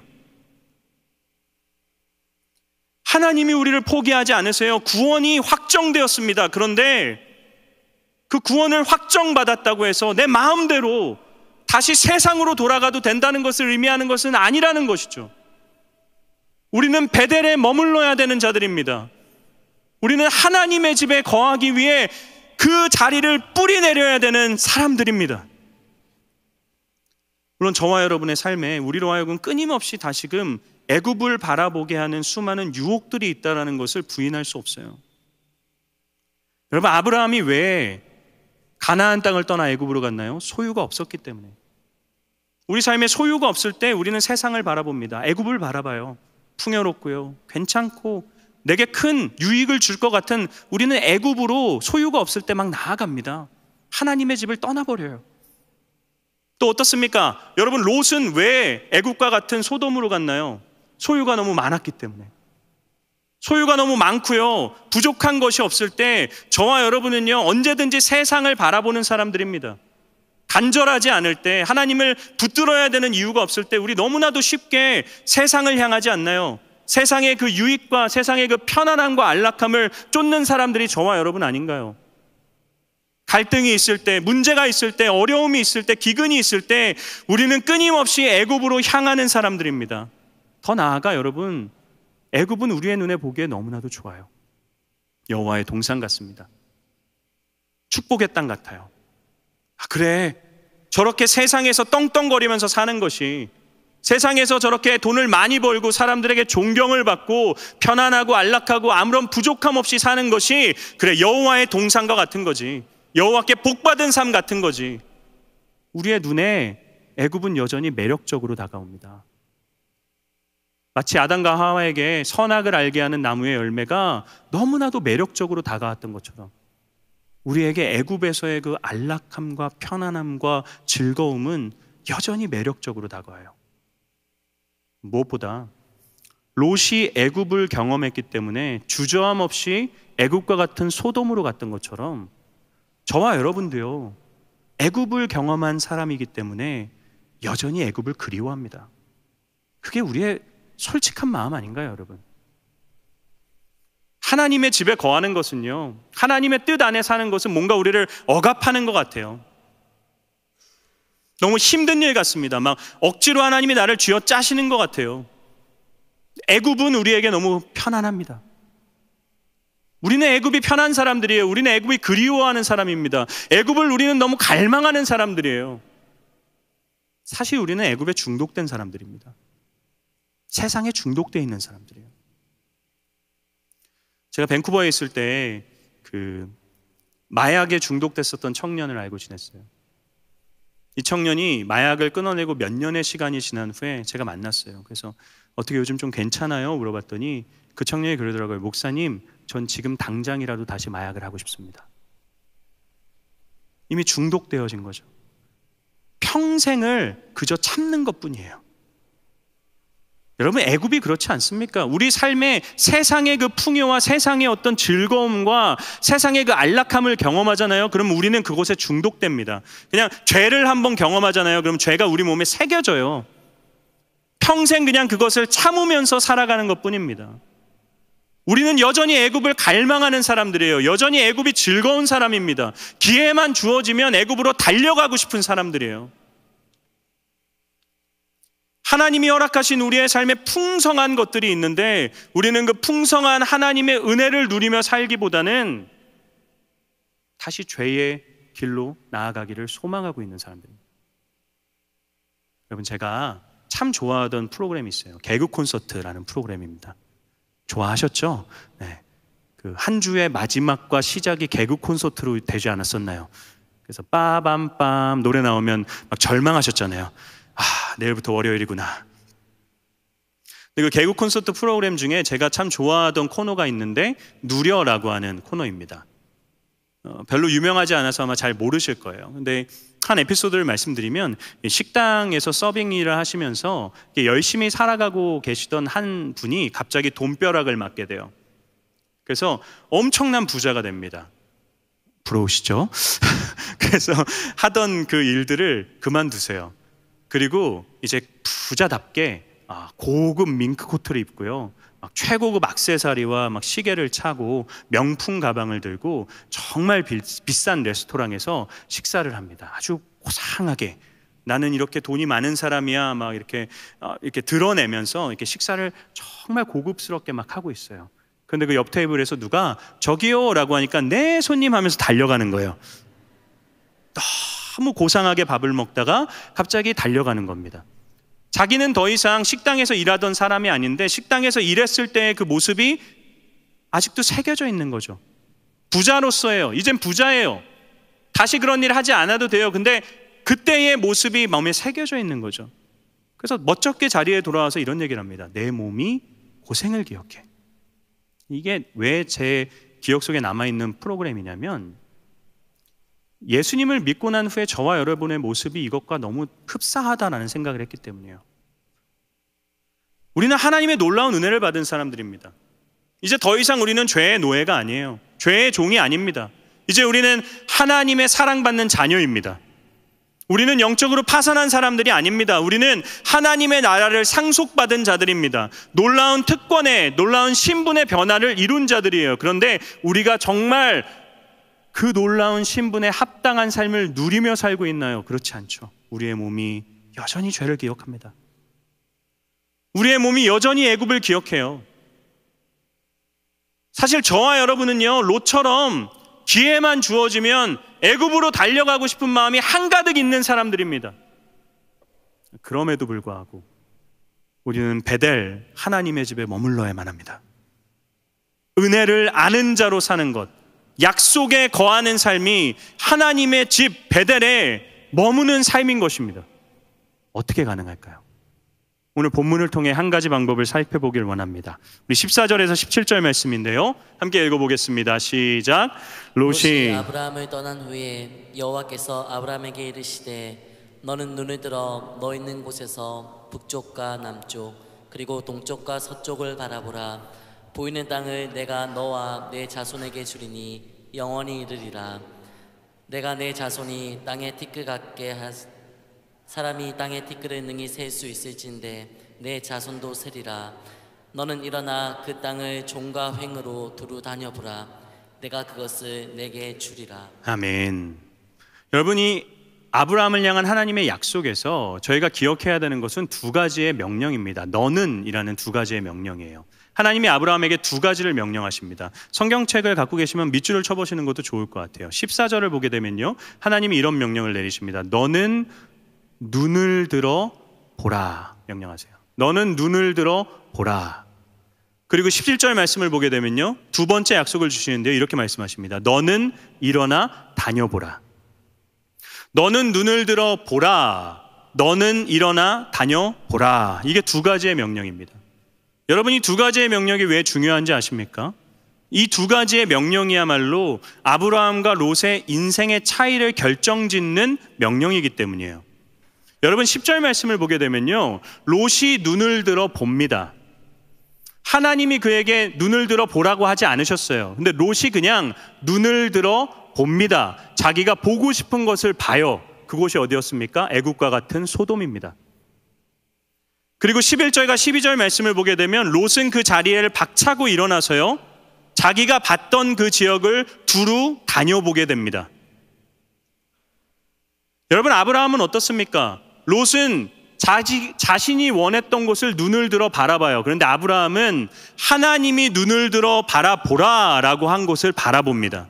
하나님이 우리를 포기하지 않으세요. 구원이 확정되었습니다. 그런데 그 구원을 확정받았다고 해서 내 마음대로 다시 세상으로 돌아가도 된다는 것을 의미하는 것은 아니라는 것이죠. 우리는 베델에 머물러야 되는 자들입니다. 우리는 하나님의 집에 거하기 위해 그 자리를 뿌리 내려야 되는 사람들입니다. 물론 저와 여러분의 삶에 우리로 하여금 끊임없이 다시금 애굽을 바라보게 하는 수많은 유혹들이 있다는 것을 부인할 수 없어요. 여러분, 아브라함이 왜 가나안 땅을 떠나 애굽으로 갔나요? 소유가 없었기 때문에. 우리 삶에 소유가 없을 때 우리는 세상을 바라봅니다. 애굽을 바라봐요. 풍요롭고요, 괜찮고 내게 큰 유익을 줄 것 같은 우리는 애굽으로 소유가 없을 때 막 나아갑니다. 하나님의 집을 떠나버려요. 또 어떻습니까? 여러분, 롯은 왜 애굽과 같은 소돔으로 갔나요? 소유가 너무 많았기 때문에. 소유가 너무 많고요, 부족한 것이 없을 때 저와 여러분은요, 언제든지 세상을 바라보는 사람들입니다. 간절하지 않을 때, 하나님을 붙들어야 되는 이유가 없을 때 우리 너무나도 쉽게 세상을 향하지 않나요? 세상의 그 유익과 세상의 그 편안함과 안락함을 쫓는 사람들이 저와 여러분 아닌가요? 갈등이 있을 때, 문제가 있을 때, 어려움이 있을 때, 기근이 있을 때 우리는 끊임없이 애굽으로 향하는 사람들입니다. 더 나아가 여러분, 애굽은 우리의 눈에 보기에 너무나도 좋아요. 여호와의 동산 같습니다. 축복의 땅 같아요. 아, 그래, 저렇게 세상에서 떵떵거리면서 사는 것이, 세상에서 저렇게 돈을 많이 벌고 사람들에게 존경을 받고 편안하고 안락하고 아무런 부족함 없이 사는 것이, 그래, 여호와의 동산과 같은 거지. 여호와께 복받은 삶 같은 거지. 우리의 눈에 애굽은 여전히 매력적으로 다가옵니다. 마치 아담과 하와에게 선악을 알게 하는 나무의 열매가 너무나도 매력적으로 다가왔던 것처럼 우리에게 애굽에서의 그 안락함과 편안함과 즐거움은 여전히 매력적으로 다가와요. 무엇보다 롯이 애굽을 경험했기 때문에 주저함 없이 애굽과 같은 소돔으로 갔던 것처럼 저와 여러분도요, 애굽을 경험한 사람이기 때문에 여전히 애굽을 그리워합니다. 그게 우리의 솔직한 마음 아닌가요, 여러분? 하나님의 집에 거하는 것은요, 하나님의 뜻 안에 사는 것은 뭔가 우리를 억압하는 것 같아요. 너무 힘든 일 같습니다. 막 억지로 하나님이 나를 쥐어 짜시는 것 같아요. 애굽은 우리에게 너무 편안합니다. 우리는 애굽이 편한 사람들이에요. 우리는 애굽이 그리워하는 사람입니다. 애굽을 우리는 너무 갈망하는 사람들이에요. 사실 우리는 애굽에 중독된 사람들입니다. 세상에 중독되어 있는 사람들이에요. 제가 밴쿠버에 있을 때 그 마약에 중독됐었던 청년을 알고 지냈어요. 이 청년이 마약을 끊어내고 몇 년의 시간이 지난 후에 제가 만났어요. 그래서 어떻게 요즘 좀 괜찮아요? 물어봤더니 그 청년이 그러더라고요. 목사님, 전 지금 당장이라도 다시 마약을 하고 싶습니다. 이미 중독되어진 거죠. 평생을 그저 참는 것뿐이에요. 여러분, 애굽이 그렇지 않습니까? 우리 삶에 세상의 그 풍요와 세상의 어떤 즐거움과 세상의 그 안락함을 경험하잖아요. 그럼 우리는 그곳에 중독됩니다. 그냥 죄를 한번 경험하잖아요. 그럼 죄가 우리 몸에 새겨져요. 평생 그냥 그것을 참으면서 살아가는 것뿐입니다. 우리는 여전히 애굽을 갈망하는 사람들이에요. 여전히 애굽이 즐거운 사람입니다. 기회만 주어지면 애굽으로 달려가고 싶은 사람들이에요. 하나님이 허락하신 우리의 삶에 풍성한 것들이 있는데 우리는 그 풍성한 하나님의 은혜를 누리며 살기보다는 다시 죄의 길로 나아가기를 소망하고 있는 사람들입니다. 여러분, 제가 참 좋아하던 프로그램이 있어요. 개그 콘서트라는 프로그램입니다. 좋아하셨죠? 네. 그 한 주의 마지막과 시작이 개그 콘서트로 되지 않았었나요? 그래서 빠밤빰 노래 나오면 막 절망하셨잖아요. 아, 내일부터 월요일이구나. 근데 그 개그 콘서트 프로그램 중에 제가 참 좋아하던 코너가 있는데 누려라고 하는 코너입니다. 별로 유명하지 않아서 아마 잘 모르실 거예요. 근데 한 에피소드를 말씀드리면 식당에서 서빙 일을 하시면서 열심히 살아가고 계시던 한 분이 갑자기 돈벼락을 맞게 돼요. 그래서 엄청난 부자가 됩니다. 부러우시죠? 그래서 하던 그 일들을 그만두세요. 그리고 이제 부자답게 고급 밍크 코트를 입고요, 막 최고급 액세서리와 막 시계를 차고 명품 가방을 들고 정말 비싼 레스토랑에서 식사를 합니다. 아주 고상하게. 나는 이렇게 돈이 많은 사람이야 막 이렇게 드러내면서 이렇게 식사를 정말 고급스럽게 막 하고 있어요. 그런데 그 옆 테이블에서 누가 저기요라고 하니까 네 손님 하면서 달려가는 거예요. 너무 고상하게 밥을 먹다가 갑자기 달려가는 겁니다. 자기는 더 이상 식당에서 일하던 사람이 아닌데 식당에서 일했을 때의 그 모습이 아직도 새겨져 있는 거죠. 부자로서예요. 이젠 부자예요. 다시 그런 일 하지 않아도 돼요. 근데 그때의 모습이 마음에 새겨져 있는 거죠. 그래서 멋쩍게 자리에 돌아와서 이런 얘기를 합니다. 내 몸이 고생을 기억해. 이게 왜 제 기억 속에 남아있는 프로그램이냐면 예수님을 믿고 난 후에 저와 여러분의 모습이 이것과 너무 흡사하다라는 생각을 했기 때문이에요. 우리는 하나님의 놀라운 은혜를 받은 사람들입니다. 이제 더 이상 우리는 죄의 노예가 아니에요. 죄의 종이 아닙니다. 이제 우리는 하나님의 사랑받는 자녀입니다. 우리는 영적으로 파산한 사람들이 아닙니다. 우리는 하나님의 나라를 상속받은 자들입니다. 놀라운 특권의, 놀라운 신분의 변화를 이룬 자들이에요. 그런데 우리가 정말 그 놀라운 신분에 합당한 삶을 누리며 살고 있나요? 그렇지 않죠. 우리의 몸이 여전히 죄를 기억합니다. 우리의 몸이 여전히 애굽을 기억해요. 사실 저와 여러분은요, 롯처럼 기회만 주어지면 애굽으로 달려가고 싶은 마음이 한가득 있는 사람들입니다. 그럼에도 불구하고 우리는 베델 하나님의 집에 머물러야만 합니다. 은혜를 아는 자로 사는 것, 약속에 거하는 삶이 하나님의 집 베델에 머무는 삶인 것입니다. 어떻게 가능할까요? 오늘 본문을 통해 한 가지 방법을 살펴보길 원합니다. 우리 14절에서 17절 말씀인데요. 함께 읽어보겠습니다. 시작. 롯이 아브라함을 떠난 후에 여호와께서 아브라함에게 이르시되 너는 눈을 들어 너 있는 곳에서 북쪽과 남쪽 그리고 동쪽과 서쪽을 바라보라. 보이는 땅을 내가 너와 내 자손에게 주리니 영원히 이르리라. 내가 내 자손이 땅의 티끌 같게 사람이 땅의 티끌을 능히 셀 수 있을진데 내 자손도 세리라. 너는 일어나 그 땅을 종과 횡으로 두루 다녀보라. 내가 그것을 내게 주리라. 아멘. 여러분이 아브라함을 향한 하나님의 약속에서 저희가 기억해야 되는 것은 두 가지의 명령입니다. 너는 이라는 두 가지의 명령이에요. 하나님이 아브라함에게 두 가지를 명령하십니다. 성경책을 갖고 계시면 밑줄을 쳐보시는 것도 좋을 것 같아요. 14절을 보게 되면요, 하나님이 이런 명령을 내리십니다. 너는 눈을 들어 보라 명령하세요. 너는 눈을 들어 보라. 그리고 17절 말씀을 보게 되면요, 두 번째 약속을 주시는데요, 이렇게 말씀하십니다. 너는 일어나 다녀보라. 너는 눈을 들어 보라. 너는 일어나 다녀보라. 이게 두 가지의 명령입니다. 여러분, 이 두 가지의 명령이 왜 중요한지 아십니까? 이 두 가지의 명령이야말로 아브라함과 롯의 인생의 차이를 결정짓는 명령이기 때문이에요. 여러분, 10절 말씀을 보게 되면요, 롯이 눈을 들어 봅니다. 하나님이 그에게 눈을 들어 보라고 하지 않으셨어요. 근데 롯이 그냥 눈을 들어 봅니다. 자기가 보고 싶은 것을 봐요. 그곳이 어디였습니까? 애국과 같은 소돔입니다. 그리고 11절과 12절 말씀을 보게 되면 롯은 그 자리를 박차고 일어나서요, 자기가 봤던 그 지역을 두루 다녀보게 됩니다. 여러분, 아브라함은 어떻습니까? 롯은 자신이 원했던 곳을 눈을 들어 바라봐요. 그런데 아브라함은 하나님이 눈을 들어 바라보라 라고 한 곳을 바라봅니다.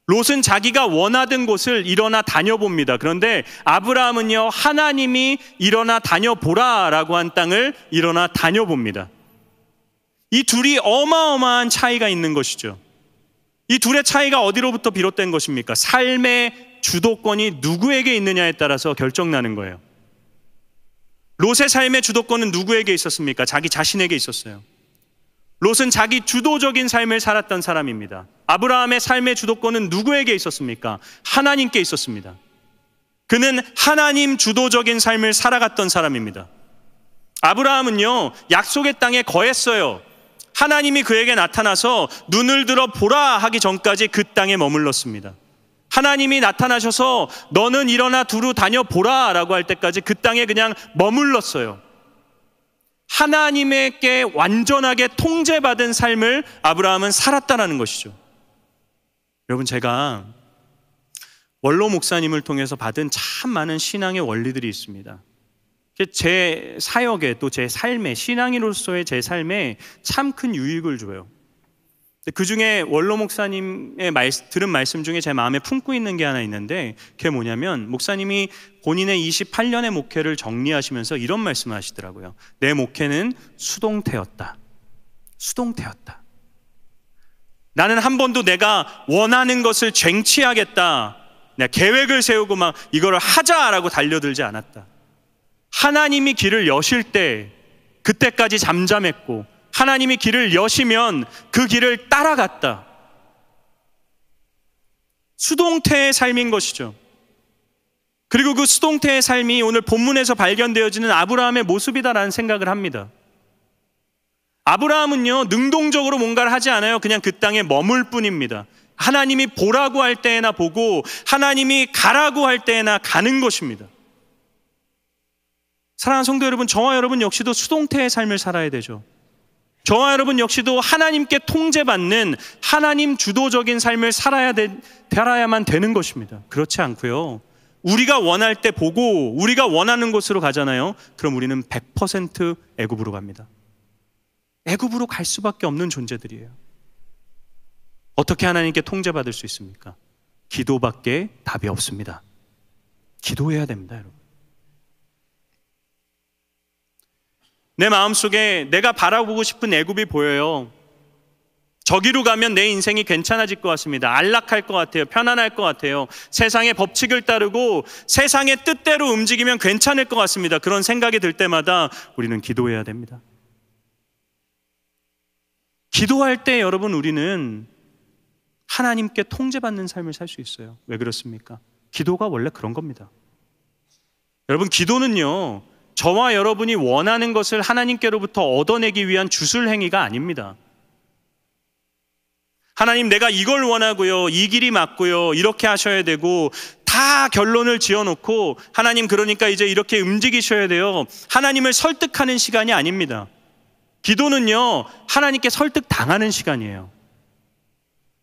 롯은 자기가 원하던 곳을 일어나 다녀봅니다. 그런데 아브라함은요, 하나님이 일어나 다녀보라 라고 한 땅을 일어나 다녀봅니다. 이 둘이 어마어마한 차이가 있는 것이죠. 이 둘의 차이가 어디로부터 비롯된 것입니까? 삶의 주도권이 누구에게 있느냐에 따라서 결정나는 거예요. 롯의 삶의 주도권은 누구에게 있었습니까? 자기 자신에게 있었어요. 롯은 자기 주도적인 삶을 살았던 사람입니다. 아브라함의 삶의 주도권은 누구에게 있었습니까? 하나님께 있었습니다. 그는 하나님 주도적인 삶을 살아갔던 사람입니다. 아브라함은요, 약속의 땅에 거했어요. 하나님이 그에게 나타나서 눈을 들어 보라 하기 전까지 그 땅에 머물렀습니다. 하나님이 나타나셔서 너는 일어나 두루 다녀보라 라고 할 때까지 그 땅에 그냥 머물렀어요. 하나님에게 완전하게 통제받은 삶을 아브라함은 살았다는 것이죠. 여러분, 제가 원로 목사님을 통해서 받은 참 많은 신앙의 원리들이 있습니다. 제 사역에, 또 제 삶에, 신앙인으로서의 제 삶에 참 큰 유익을 줘요. 그 중에 원로 목사님의 들은 말씀 중에 제 마음에 품고 있는 게 하나 있는데, 그게 뭐냐면, 목사님이 본인의 28년의 목회를 정리하시면서 이런 말씀을 하시더라고요. 내 목회는 수동태였다. 수동태였다. 나는 한 번도 내가 원하는 것을 쟁취하겠다, 내가 계획을 세우고 막 이거를 하자라고 달려들지 않았다. 하나님이 길을 여실 때 그때까지 잠잠했고, 하나님이 길을 여시면 그 길을 따라갔다. 수동태의 삶인 것이죠. 그리고 그 수동태의 삶이 오늘 본문에서 발견되어지는 아브라함의 모습이다라는 생각을 합니다. 아브라함은요, 능동적으로 뭔가를 하지 않아요. 그냥 그 땅에 머물 뿐입니다. 하나님이 보라고 할 때에나 보고, 하나님이 가라고 할 때에나 가는 것입니다. 사랑하는 성도 여러분, 저와 여러분 역시도 수동태의 삶을 살아야 되죠. 저와 여러분 역시도 하나님께 통제받는 하나님 주도적인 삶을 살아야만 되는 것입니다. 그렇지 않고요, 우리가 원할 때 보고 우리가 원하는 곳으로 가잖아요. 그럼 우리는 100% 애굽으로 갑니다. 애굽으로 갈 수밖에 없는 존재들이에요. 어떻게 하나님께 통제받을 수 있습니까? 기도밖에 답이 없습니다. 기도해야 됩니다, 여러분. 내 마음속에 내가 바라보고 싶은 애굽이 보여요. 저기로 가면 내 인생이 괜찮아질 것 같습니다. 안락할 것 같아요. 편안할 것 같아요. 세상의 법칙을 따르고 세상의 뜻대로 움직이면 괜찮을 것 같습니다. 그런 생각이 들 때마다 우리는 기도해야 됩니다. 기도할 때 여러분, 우리는 하나님께 통제받는 삶을 살 수 있어요. 왜 그렇습니까? 기도가 원래 그런 겁니다. 여러분, 기도는요, 저와 여러분이 원하는 것을 하나님께로부터 얻어내기 위한 주술행위가 아닙니다. 하나님, 내가 이걸 원하고요, 이 길이 맞고요, 이렇게 하셔야 되고, 다 결론을 지어놓고 하나님, 그러니까 이제 이렇게 움직이셔야 돼요, 하나님을 설득하는 시간이 아닙니다. 기도는요, 하나님께 설득당하는 시간이에요.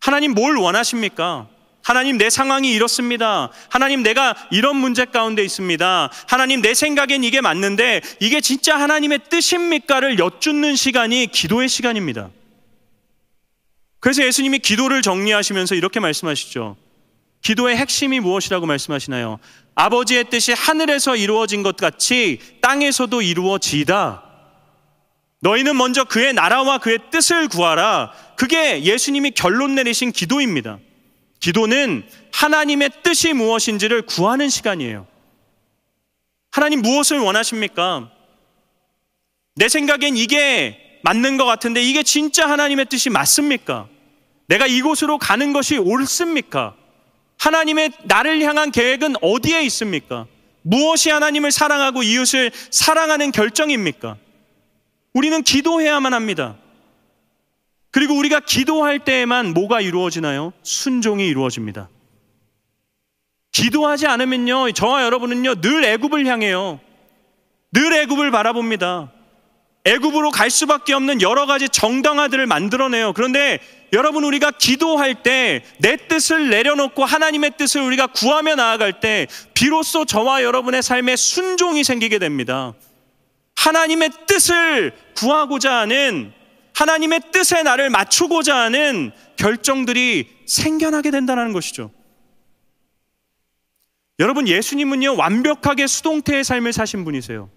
하나님, 뭘 원하십니까? 하나님, 내 상황이 이렇습니다. 하나님, 내가 이런 문제 가운데 있습니다. 하나님, 내 생각엔 이게 맞는데 이게 진짜 하나님의 뜻입니까를 여쭙는 시간이 기도의 시간입니다. 그래서 예수님이 기도를 정리하시면서 이렇게 말씀하시죠. 기도의 핵심이 무엇이라고 말씀하시나요? 아버지의 뜻이 하늘에서 이루어진 것 같이 땅에서도 이루어지이다. 너희는 먼저 그의 나라와 그의 뜻을 구하라. 그게 예수님이 결론 내리신 기도입니다. 기도는 하나님의 뜻이 무엇인지를 구하는 시간이에요. 하나님, 무엇을 원하십니까? 내 생각엔 이게 맞는 것 같은데 이게 진짜 하나님의 뜻이 맞습니까? 내가 이곳으로 가는 것이 옳습니까? 하나님의 나를 향한 계획은 어디에 있습니까? 무엇이 하나님을 사랑하고 이웃을 사랑하는 결정입니까? 우리는 기도해야만 합니다. 그리고 우리가 기도할 때에만 뭐가 이루어지나요? 순종이 이루어집니다. 기도하지 않으면요, 저와 여러분은요, 늘 애굽을 향해요. 늘 애굽을 바라봅니다. 애굽으로 갈 수밖에 없는 여러 가지 정당화들을 만들어내요. 그런데 여러분, 우리가 기도할 때 내 뜻을 내려놓고 하나님의 뜻을 우리가 구하며 나아갈 때 비로소 저와 여러분의 삶에 순종이 생기게 됩니다. 하나님의 뜻을 구하고자 하는, 하나님의 뜻에 나를 맞추고자 하는 결정들이 생겨나게 된다는 것이죠. 여러분, 예수님은요, 완벽하게 수동태의 삶을 사신 분이세요.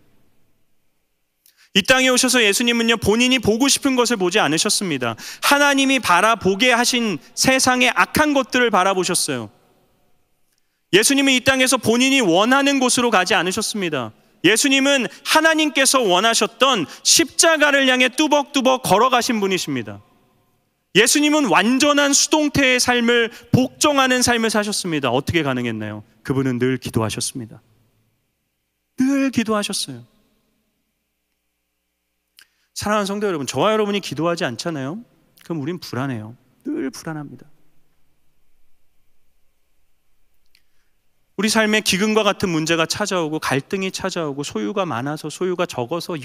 이 땅에 오셔서 예수님은요, 본인이 보고 싶은 것을 보지 않으셨습니다. 하나님이 바라보게 하신 세상의 악한 것들을 바라보셨어요. 예수님은 이 땅에서 본인이 원하는 곳으로 가지 않으셨습니다. 예수님은 하나님께서 원하셨던 십자가를 향해 뚜벅뚜벅 걸어가신 분이십니다. 예수님은 완전한 수동태의 삶을 복종하는 삶을 사셨습니다. 어떻게 가능했나요? 그분은 늘 기도하셨습니다. 늘 기도하셨어요. 사랑하는 성도 여러분, 저와 여러분이 기도하지 않잖아요? 그럼 우린 불안해요. 늘 불안합니다. 우리 삶에 기근과 같은 문제가 찾아오고 갈등이 찾아오고 소유가 많아서 소유가 적어서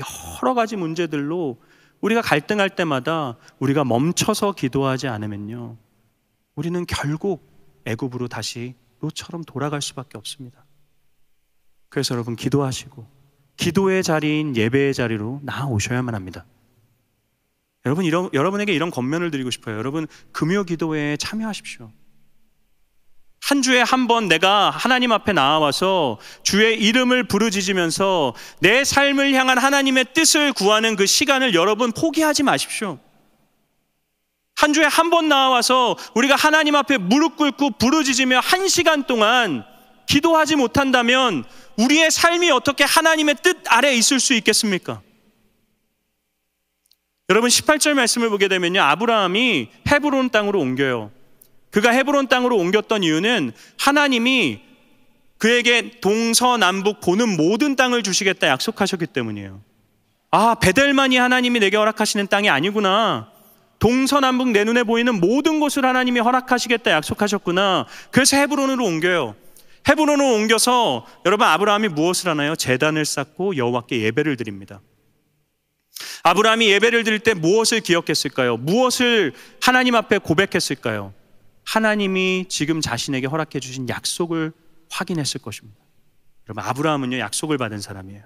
여러 가지 문제들로 우리가 갈등할 때마다 우리가 멈춰서 기도하지 않으면요, 우리는 결국 애굽으로 다시 롯처럼 돌아갈 수밖에 없습니다. 그래서 여러분, 기도하시고 기도의 자리인 예배의 자리로 나아오셔야만 합니다. 여러분에게 이런 권면을 드리고 싶어요. 여러분, 금요 기도회에 참여하십시오. 한 주에 한 번 내가 하나님 앞에 나와서 주의 이름을 부르짖으면서 내 삶을 향한 하나님의 뜻을 구하는 그 시간을 여러분 포기하지 마십시오. 한 주에 한 번 나와서 우리가 하나님 앞에 무릎 꿇고 부르짖으며 1시간 동안 기도하지 못한다면 우리의 삶이 어떻게 하나님의 뜻 아래 있을 수 있겠습니까? 여러분, 18절 말씀을 보게 되면요, 아브라함이 헤브론 땅으로 옮겨요. 그가 헤브론 땅으로 옮겼던 이유는 하나님이 그에게 동서남북 보는 모든 땅을 주시겠다 약속하셨기 때문이에요. 아, 베델만이 하나님이 내게 허락하시는 땅이 아니구나. 동서남북 내 눈에 보이는 모든 곳을 하나님이 허락하시겠다 약속하셨구나. 그래서 헤브론으로 옮겨요. 헤브론으로 옮겨서 여러분, 아브라함이 무엇을 하나요? 제단을 쌓고 여호와께 예배를 드립니다. 아브라함이 예배를 드릴 때 무엇을 기억했을까요? 무엇을 하나님 앞에 고백했을까요? 하나님이 지금 자신에게 허락해 주신 약속을 확인했을 것입니다. 여러분, 아브라함은요, 약속을 받은 사람이에요.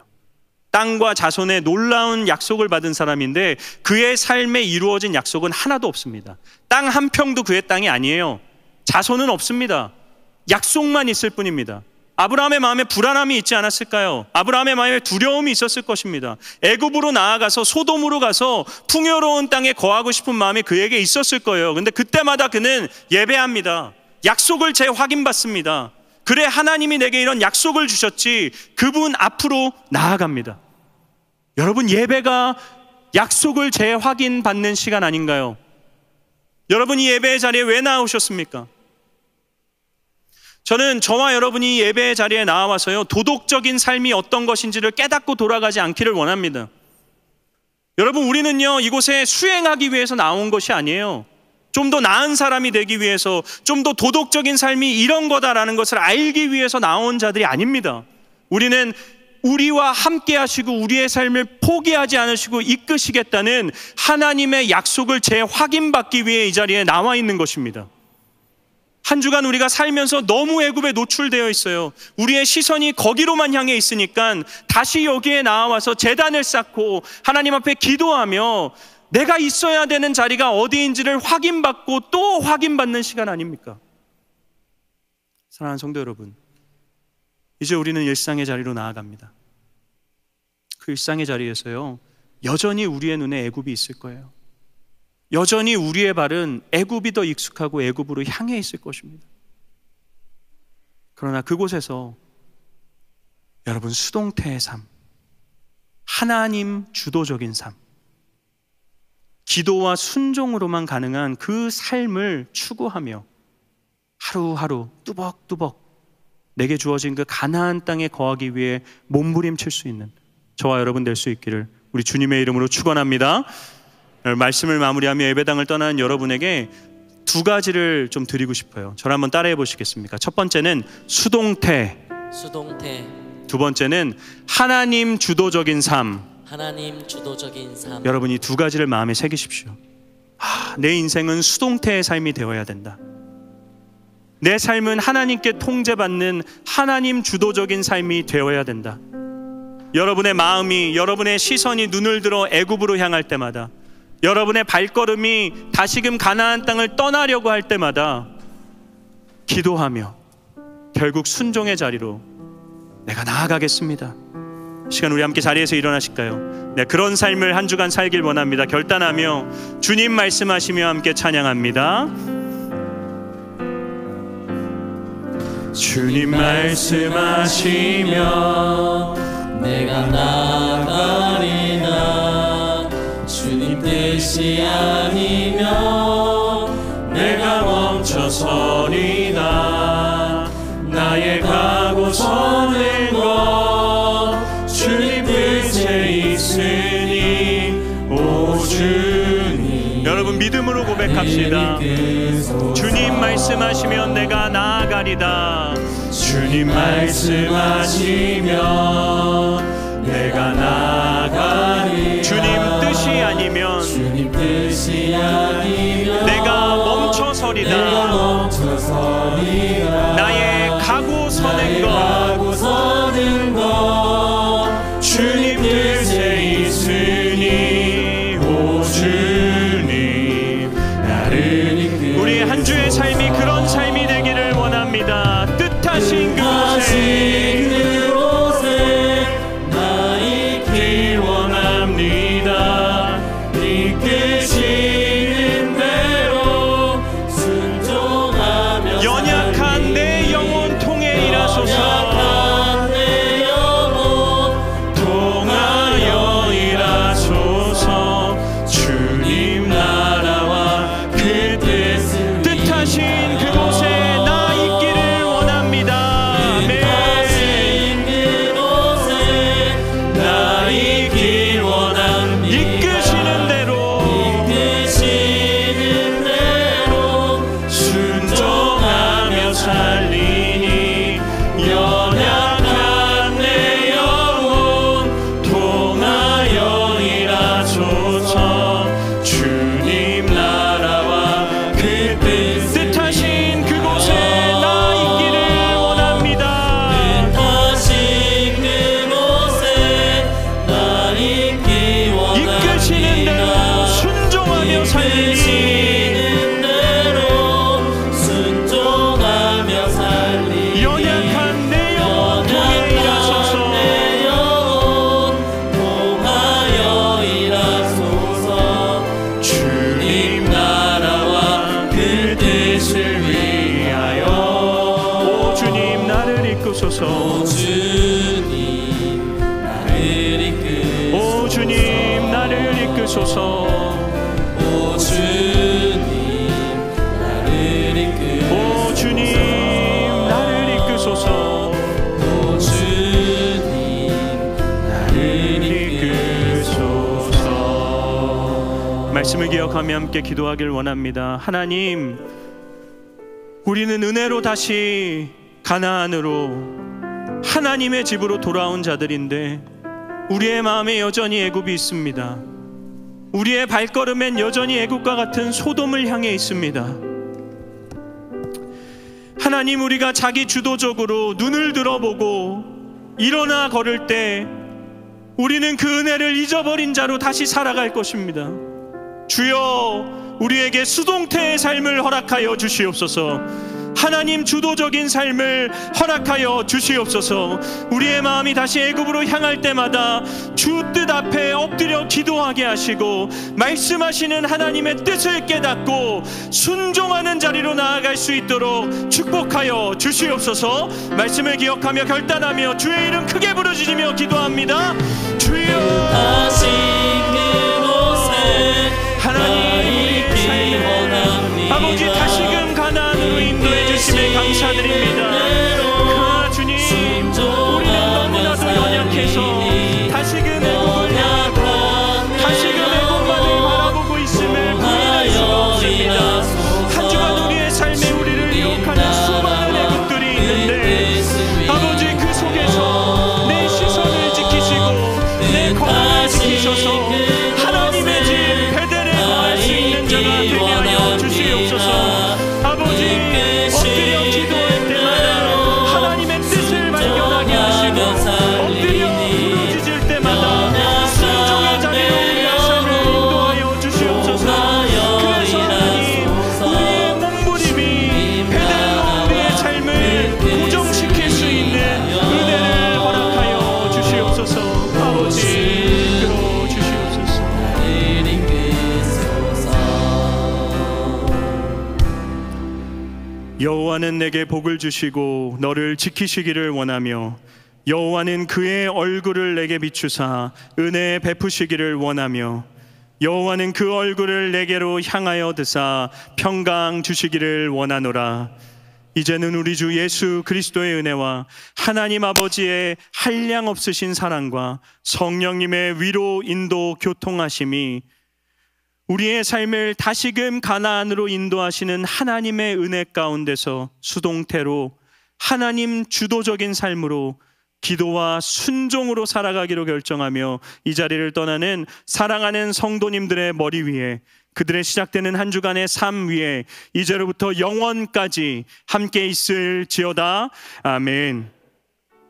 땅과 자손의 놀라운 약속을 받은 사람인데 그의 삶에 이루어진 약속은 하나도 없습니다. 땅 한 평도 그의 땅이 아니에요. 자손은 없습니다. 약속만 있을 뿐입니다. 아브라함의 마음에 불안함이 있지 않았을까요? 아브라함의 마음에 두려움이 있었을 것입니다. 애굽으로 나아가서 소돔으로 가서 풍요로운 땅에 거하고 싶은 마음이 그에게 있었을 거예요. 근데 그때마다 그는 예배합니다. 약속을 재확인받습니다. 그래, 하나님이 내게 이런 약속을 주셨지. 그분 앞으로 나아갑니다. 여러분, 예배가 약속을 재확인받는 시간 아닌가요? 여러분, 이 예배의 자리에 왜 나오셨습니까? 저는 저와 여러분이 예배의 자리에 나와서요, 도덕적인 삶이 어떤 것인지를 깨닫고 돌아가지 않기를 원합니다. 여러분, 우리는요, 이곳에 수행하기 위해서 나온 것이 아니에요. 좀 더 나은 사람이 되기 위해서, 좀 더 도덕적인 삶이 이런 거다라는 것을 알기 위해서 나온 자들이 아닙니다. 우리는 우리와 함께 하시고 우리의 삶을 포기하지 않으시고 이끄시겠다는 하나님의 약속을 재확인받기 위해 이 자리에 나와 있는 것입니다. 한 주간 우리가 살면서 너무 애굽에 노출되어 있어요. 우리의 시선이 거기로만 향해 있으니까 다시 여기에 나와서 제단을 쌓고 하나님 앞에 기도하며 내가 있어야 되는 자리가 어디인지를 확인받고 또 확인받는 시간 아닙니까? 사랑하는 성도 여러분, 이제 우리는 일상의 자리로 나아갑니다. 그 일상의 자리에서요, 여전히 우리의 눈에 애굽이 있을 거예요. 여전히 우리의 발은 애굽이 더 익숙하고 애굽으로 향해 있을 것입니다. 그러나 그곳에서 여러분, 수동태의 삶, 하나님 주도적인 삶, 기도와 순종으로만 가능한 그 삶을 추구하며 하루하루 뚜벅뚜벅 내게 주어진 그 가나안 땅에 거하기 위해 몸부림칠 수 있는 저와 여러분 될 수 있기를 우리 주님의 이름으로 축원합니다. 말씀을 마무리하며 예배당을 떠나는 여러분에게 두 가지를 좀 드리고 싶어요. 저를 한번 따라해 보시겠습니까? 첫 번째는 수동태, 두 번째는 하나님 주도적인 삶. 하나님 주도적인 삶. 여러분, 이 두 가지를 마음에 새기십시오. 내 인생은 수동태의 삶이 되어야 된다. 내 삶은 하나님께 통제받는 하나님 주도적인 삶이 되어야 된다. 여러분의 마음이, 여러분의 시선이 눈을 들어 애굽으로 향할 때마다, 여러분의 발걸음이 다시금 가나안 땅을 떠나려고 할 때마다 기도하며 결국 순종의 자리로 내가 나아가겠습니다. 시간 우리 함께 자리에서 일어나실까요? 네, 그런 삶을 한 주간 살길 원합니다. 결단하며 주님 말씀하시며 함께 찬양합니다. 주님 말씀하시며 내가 나아가리나 주님 뜻이 아니면 내가 멈춰서리나 나의 가고 서는 것 주님 뜻에 있으니 오 주님. 여러분, 믿음으로 고백합시다. 주님 말씀하시면 내가 나아가리다. 주님 말씀하시면 내가 나아가리다. 주님 뜻이 아니면 내가 멈춰서리다. 나의 가고 서는 것 주님 뜻에 있으니 오 주님 나를 이끌. 우리의 한 주의 삶이 그런 삶이 되기를 원합니다. 뜻하신 그곳에 나 있길 원합니다. 이끄시는 대로 순종하며 연약한 내 영혼 통해 일하소서. 통하여 일하소서. 주님 나라와 그 뜻을 뜻하신 주시옵소서. 주님 나를 이끄소서. 오 주님 나를 이끄소서. 오 주님 나를 이끄소서. 오 주님 나를 이끄소서. 오 주님 나를 이끄소서. 말씀을 기억하며 함께 기도하길 원합니다. 하나님, 우리는 은혜로 다시 가나안으로 하나님의 집으로 돌아온 자들인데 우리의 마음에 여전히 애굽이 있습니다. 우리의 발걸음엔 여전히 애굽과 같은 소돔을 향해 있습니다. 하나님, 우리가 자기 주도적으로 눈을 들어보고 일어나 걸을 때 우리는 그 은혜를 잊어버린 자로 다시 살아갈 것입니다. 주여, 우리에게 수동태의 삶을 허락하여 주시옵소서. 하나님 주도적인 삶을 허락하여 주시옵소서. 우리의 마음이 다시 애굽으로 향할 때마다 주 뜻 앞에 엎드려 기도하게 하시고 말씀하시는 하나님의 뜻을 깨닫고 순종하는 자리로 나아갈 수 있도록 축복하여 주시옵소서. 말씀을 기억하며 결단하며 주의 이름 크게 부르짖으며 기도합니다. 주여, 다시 그곳에 하나님, 우리의 삶을 아버지 다시금 가나안으로 인도해 주심에 감사드립니다. 그러나 주님, 우리는 너무나도 연약해서 다시금 애굽을 향하고 다시금 애굽만을 바라보고 있음을 부인할 수가 없습니다. 한 주간 우리의 삶에 우리를 유혹하는 수많은 애굽들이 있는데 아버지, 그 속에서 내 시선을 지키시고 내 거룩을 지키셔서 하나님의 집 베델에 거할 수 있는 자가 되게 하여 주시옵소서. 아버지, 엎드려 기도할 때마다 하나님의 뜻을 발견하게 하시고 엎드려 부르짖을 때마다 순종의 자리로 우리의 삶을 인도하여 주시옵소서. 그래서 하나님, 우리의 몸부림이 베델로 우리의 삶을 고정시킬 수 있는 은혜를 허락하여 주시옵소서. 아버지, 이끌어 주시옵소서. 여호와는 내게 복을 주시고 너를 지키시기를 원하며 여호와는 그의 얼굴을 내게 비추사 은혜 베푸시기를 원하며 여호와는 그 얼굴을 내게로 향하여 드사 평강 주시기를 원하노라. 이제는 우리 주 예수 그리스도의 은혜와 하나님 아버지의 한량 없으신 사랑과 성령님의 위로 인도 교통하심이 우리의 삶을 다시금 가나안으로 인도하시는 하나님의 은혜 가운데서 수동태로 하나님 주도적인 삶으로 기도와 순종으로 살아가기로 결정하며 이 자리를 떠나는 사랑하는 성도님들의 머리 위에, 그들의 시작되는 한 주간의 삶 위에 이제로부터 영원까지 함께 있을지어다. 아멘.